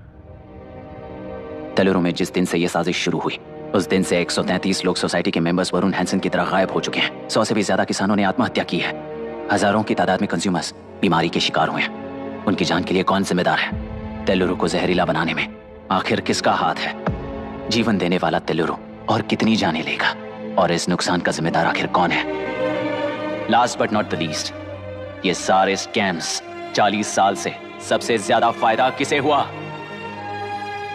तेलुरु में जिस दिन से यह साजिश शुरू हुई उस दिन से 133 लोग सोसाइटी के मेंबर्स वरुण हैंसन की तरह गायब हो चुके हैं। 100 से भी ज्यादा किसानों ने आत्महत्या की है। हजारों की तादाद में कंज्यूमर्स बीमारी के शिकार हुए हैं। उनकी जान के लिए कौन जिम्मेदार है? तेलुरु को जहरीला बनाने में आखिर किसका हाथ है? जीवन देने वाला तेलुरु और कितनी जाने लेगा? और इस नुकसान का जिम्मेदार आखिर कौन है? Last but not the least, ये सारे स्कैम्स 40 साल से सबसे ज्यादा फायदा किसे हुआ?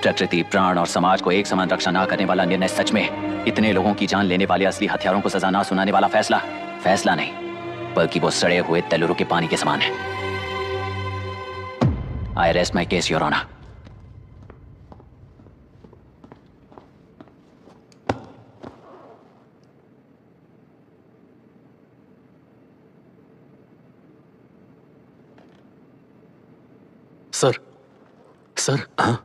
प्रकृति, प्राण और समाज को एक समान रक्षा ना करने वाला निर्णय, सच में इतने लोगों की जान लेने वाले असली हथियारों को सजा ना सुनाने वाला फैसला नहीं बल्कि वो सड़े हुए तेलुरु के पानी के समान है। I rest my case your honour. Sir हाँ?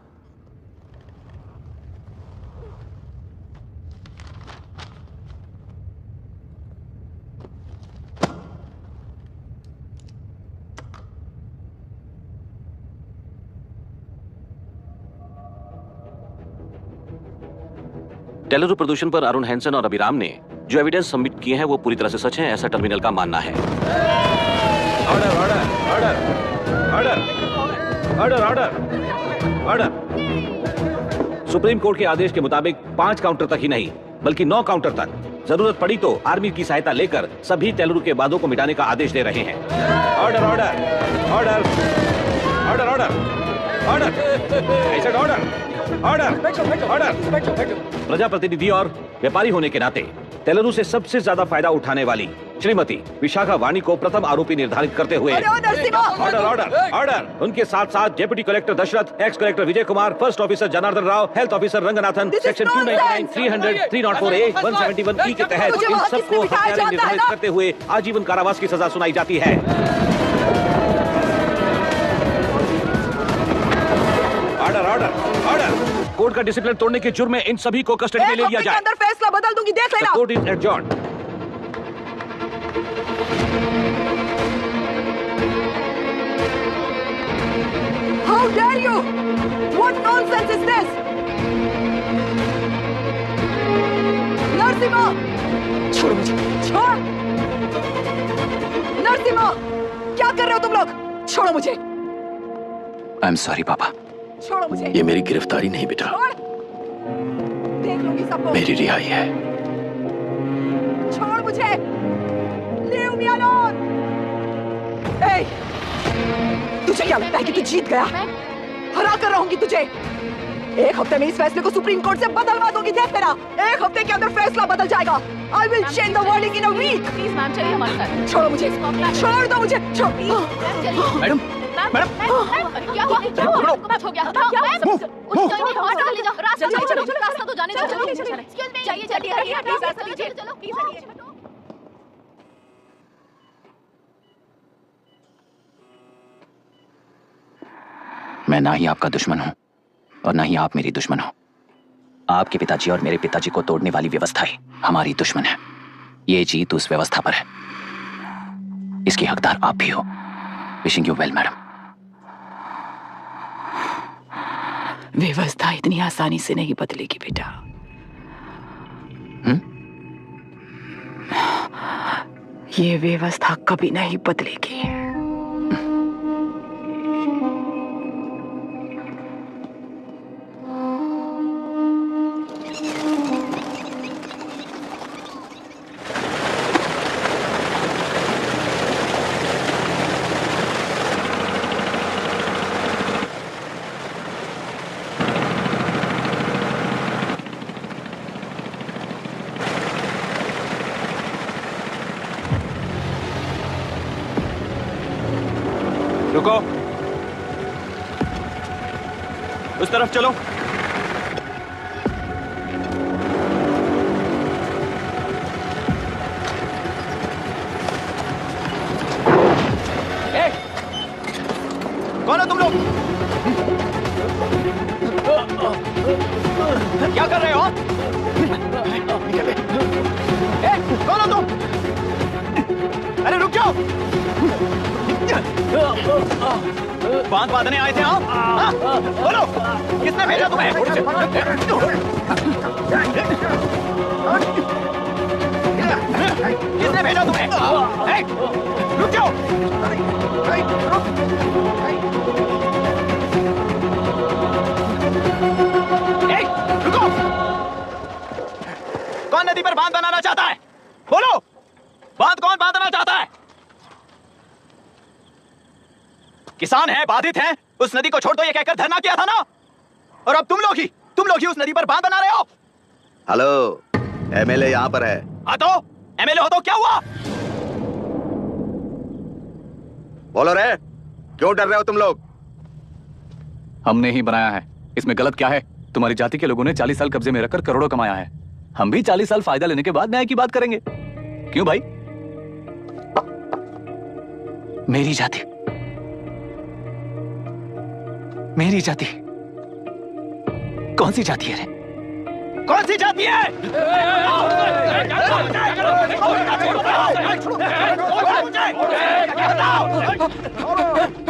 तेलुरु प्रदूषण पर अरुण हैंसन और अभिराम ने जो एविडेंस सबमिट किए हैं वो पूरी तरह से सच है, ऐसा टर्मिनल का मानना है। Order order order order order order. Supreme court के आदेश के मुताबिक 5 काउंटर तक ही नहीं बल्कि 9 काउंटर तक जरूरत पड़ी तो आर्मी की सहायता लेकर सभी तेलुगु के बांधों को मिटाने का आदेश दे रहे हैं। Order order order order order order order order. प्रजाप्रतिनिधि और व्यापारी होने के नाते तेलुगु से सबसे ज्यादा फायदा उठाने वाली श्रीमती विशाखा वाणी को प्रथम आरोपी निर्धारित करते हुए ऑर्डर ऑर्डर ऑर्डर। उनके साथ साथ deputy collector Dasharath, ex collector Vijay Kumar, first officer Janardhan Rao, health officer Ranganathan, section 299, 300, 304A, 171E के तहत इन सबको हत्यारे निर्धारित करते हुए आजीवन कारावास की सजा सुनाई जाती है। Order order order. कोर्ट का डिसिप्लिन तोड़ने के जुर्म में इन सभी को कस्टडी में ले लिया जाए। अंदर फैसला बदल दूंगी, देख लेना। Court is adjourned. How dare you? What nonsense is this? Narasimha, छोड़ो मुझे, छोड़। नरसिम्हा, क्या कर रहे हो तुम लोग? छोड़ो मुझे, आई एम सॉरी पापा। छोड़ो मुझे। ये मेरी गिरफ्तारी नहीं बेटा, देख लूंगी सबको। मेरी रिहाई है। छोड़ मुझे। Leave me alone. Hey, तुझे क्या लगता है कि तू जीत गया? हरा कर रहूंगी तुझे। एक हफ्ते में इस फैसले को सुप्रीम कोर्ट से बदलवा दूंगी, देख लेना। एक हफ्ते के अंदर फैसला बदल जाएगा। I will change the verdict in a week. Please ma'am, चलिए हमारे साथ। छोड़ो मुझे, छोड़ दो मुझे, छोड़। मैडम मैडम क्या हुआ? क्या हुआ? कुछ हो गया? रास्ता ले जाओ, रास्ता तो जाने दो। चाहिए चाहिए, रास्ता लीजिए, चलो। मैं ना ही आपका दुश्मन हूं और ना ही आप मेरी दुश्मन हो। आपके पिताजी और मेरे पिताजी को तोड़ने वाली व्यवस्था ही हमारी दुश्मन है। ये जीत उस व्यवस्था पर है, इसकी हकदार आप भी हो। Wishing you well madam. व्यवस्था इतनी आसानी से नहीं बदलेगी बेटा। ये व्यवस्था कभी नहीं बदलेगी। रुको, उस तरफ चलो। कौन हो तुम लोग? क्या कर रहे हो? कौन हो तुम? अरे रुक जाओ। बांध बांधने आए थे आप? बोलो, किसने भेजा तुम्हें? किसने भेजा तुम्हें? रुक जाओ। रुको। कौन नदी पर बांध बनाना चाहता है? बोलो, बांध कौन बांधना चाहता है? किसान हैं, बाधित हैं, उस नदी को छोड़ दो ये कहकर धरना किया था ना। और अब तुम लोग ही उस नदी पर बांध बना रहे हो। हेलो, एमएलए यहाँ पर है। हाँ तो एमएलए हो तो क्या हुआ? बोलो रे, क्यों डर रहे हो तुम लोग? हमने ही बनाया है, इसमें गलत क्या है? तुम्हारी जाति के लोगों ने 40 साल कब्जे में रखकर करोड़ों कमाया है। हम भी 40 साल फायदा लेने के बाद न्याय की बात करेंगे। क्यों भाई? मेरी जाति, मेरी जाति कौन सी जाति है रे? कौन सी जाति है?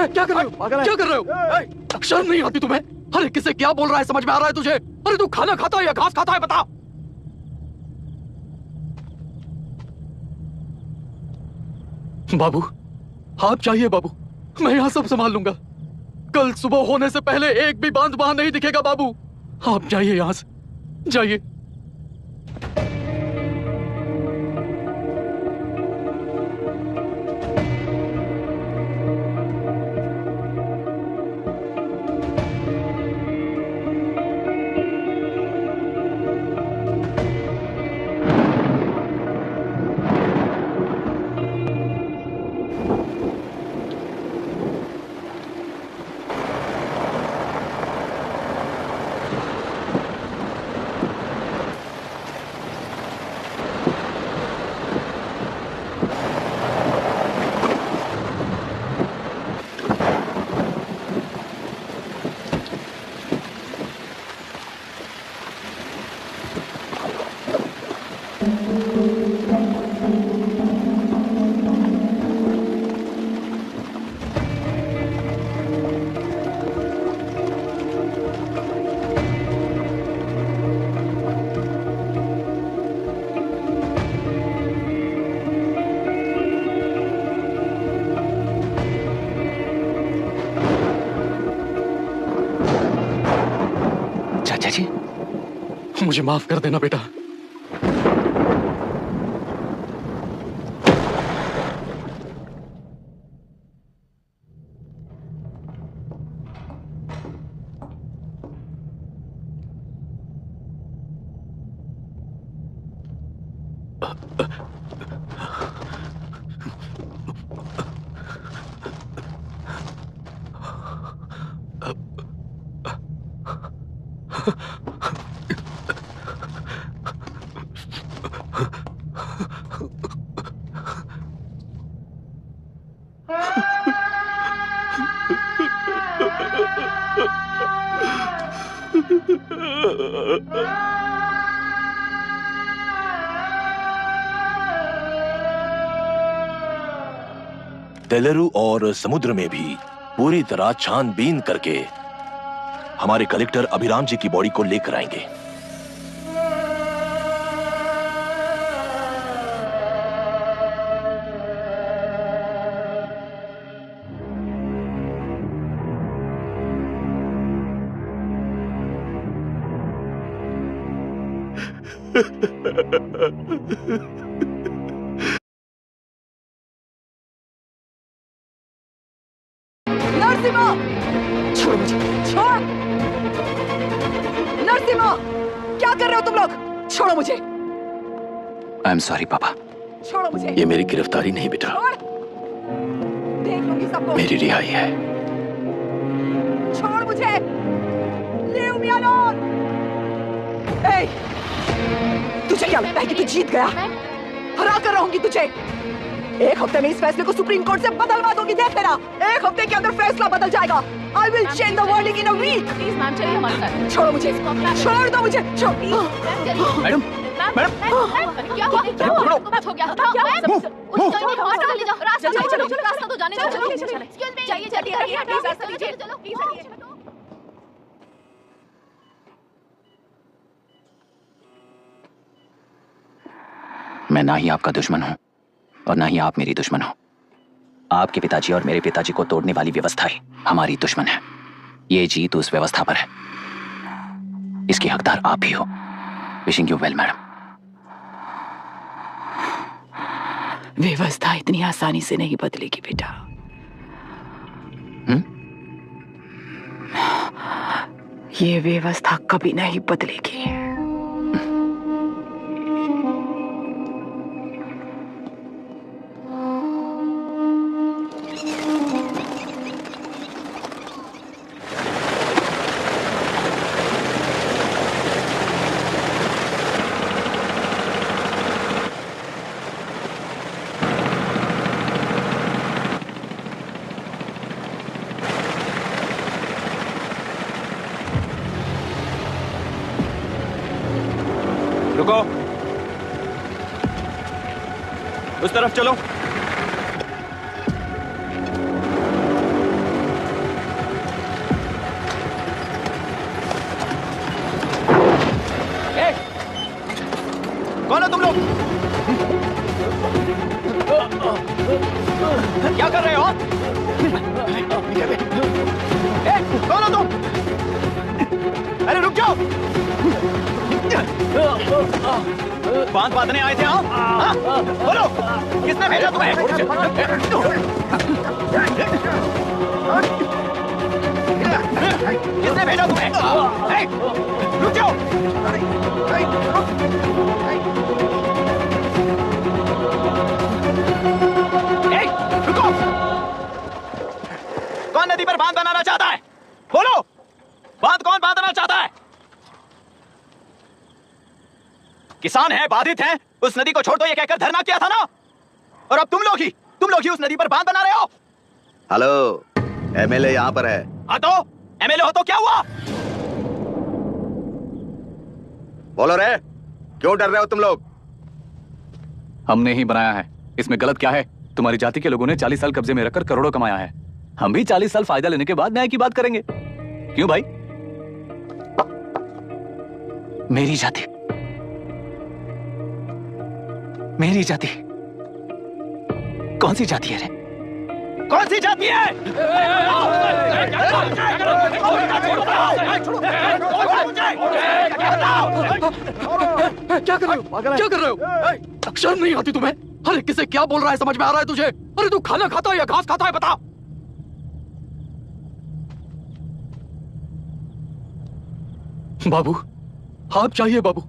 क्या कर रहे हो? क्या कर रहे हो? शर्म नहीं आती तुम्हें? अरे किसे क्या बोल रहा है, समझ में आ रहा है तुझे? अरे तू खाना खाता है या घास खाता है, बता। बाबू, आप चाहिए बाबू, मैं यहाँ सब संभाल लूंगा। कल सुबह होने से पहले एक भी बांध वहां नहीं दिखेगा बाबू। आप जाइए यहाँ से, जाइए। मुझे माफ कर देना बेटा। तेलुरु और समुद्र में भी पूरी तरह छानबीन करके हमारे कलेक्टर अभिराम जी की बॉडी को लेकर आएंगे। नरसिम्हा, छोड़ मुझे, छोड़। नरसिम्हा, क्या कर रहे हो तुम लोग? छोड़ो मुझे, आई एम सॉरी पापा। छोड़ो मुझे। ये मेरी गिरफ्तारी नहीं बेटा, छोड़। देख लूंगी सबको। मेरी रिहाई है। छोड़ मुझे। Leave me alone। Hey, तुझे क्या लगता है कि तू जीत गया? हरा कर रहूंगी तुझे। एक हफ्ते में इस फैसले को सुप्रीम कोर्ट से बदलवा दूंगी। देख तेरा, एक हफ्ते के अंदर फैसला बदल जाएगा। I will change the world in a week। Please ma'am, चलिए हमारे साथ। छोड़ो मुझे, छोड़ दो मुझे, छोड़। मैडम, क्या हुआ? क्या हुआ? कुछ हो गया? हॉस्पिटल ले जाओ। रास्ता चलो, रास्ता तो जाने दो। चाहिए, रास्ता लीजिए। चलो प्लीज। मैं ना ही आपका दुश्मन हूं और ना ही आप मेरी दुश्मन हो। आपके पिताजी और मेरे पिताजी को तोड़ने वाली व्यवस्थाएं हमारी दुश्मन है। ये जीत उस व्यवस्था पर है, इसकी हकदार आप भी हो। Wishing you well madam. व्यवस्था इतनी आसानी से नहीं बदलेगी बेटा। ये व्यवस्था कभी नहीं बदलेगी। रुको, उस तरफ चलो। कौन हो तुम लोग? क्या कर रहे हो? कौन हो तुम? अरे रुक जाओ। बांध बांधने आए थे आप? बोलो, किसने भेजा तुम्हें? किसने भेजा तुम्हें? रुक जाओ। रुको। कौन नदी पर बांध बनाना चाहता है? बोलो, बांध कौन बांधना चाहता है? किसान हैं, बाधित हैं, उस नदी को छोड़ दो ये कहकर धरना किया था ना। और अब तुम लोग ही उस नदी पर बांध बना रहे हो। हेलो, एमएलए यहाँ पर है। हाँ तो एमएलए हो तो क्या हुआ? बोलो रे, क्यों डर रहे हो तुम लोग? हमने ही बनाया है, इसमें गलत क्या है? तुम्हारी जाति के लोगों ने 40 साल कब्जे में रखकर करोड़ों कमाया है। हम भी 40 साल फायदा लेने के बाद न्याय की बात करेंगे। क्यों भाई? मेरी जाति, मेरी जाति कौन सी जाति है रे? कौन सी जाति है? क्या कर रहे हो? क्या कर रहे हो? शर्म नहीं आती तुम्हें? अरे किसे क्या बोल रहा है समझ में आ रहा है तुझे? अरे तू खाना खाता है या घास खाता है बता। बाबू आप चाहिए बाबू,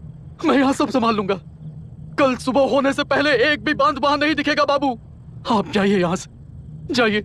मैं यहाँ सब संभाल लूंगा। कल सुबह होने से पहले एक भी बांध वहां नहीं दिखेगा बाबू। आप जाइए यहाँ से, जाइए।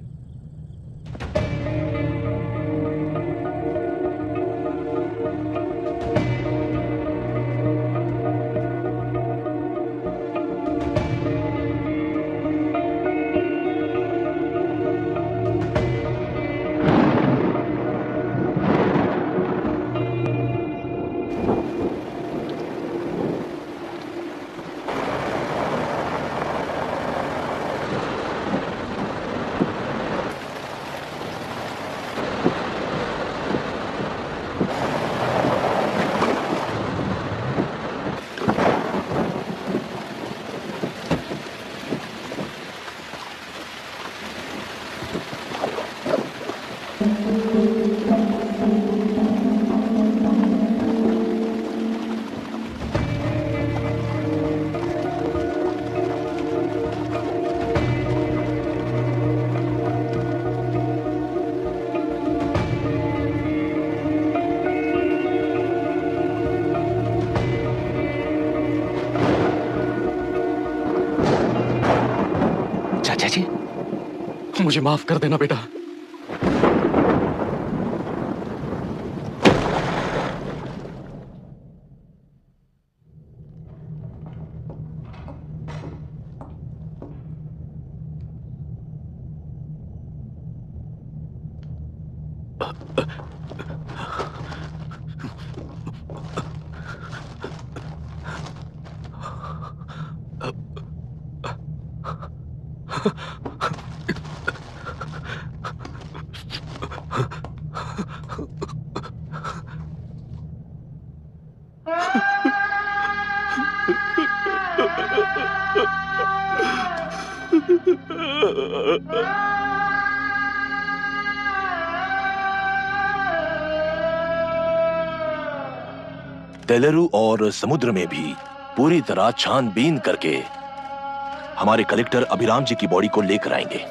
मुझे माफ कर देना बेटा। तेलुरु और समुद्र में भी पूरी तरह छानबीन करके हमारे कलेक्टर अभिराम जी की बॉडी को लेकर आएंगे।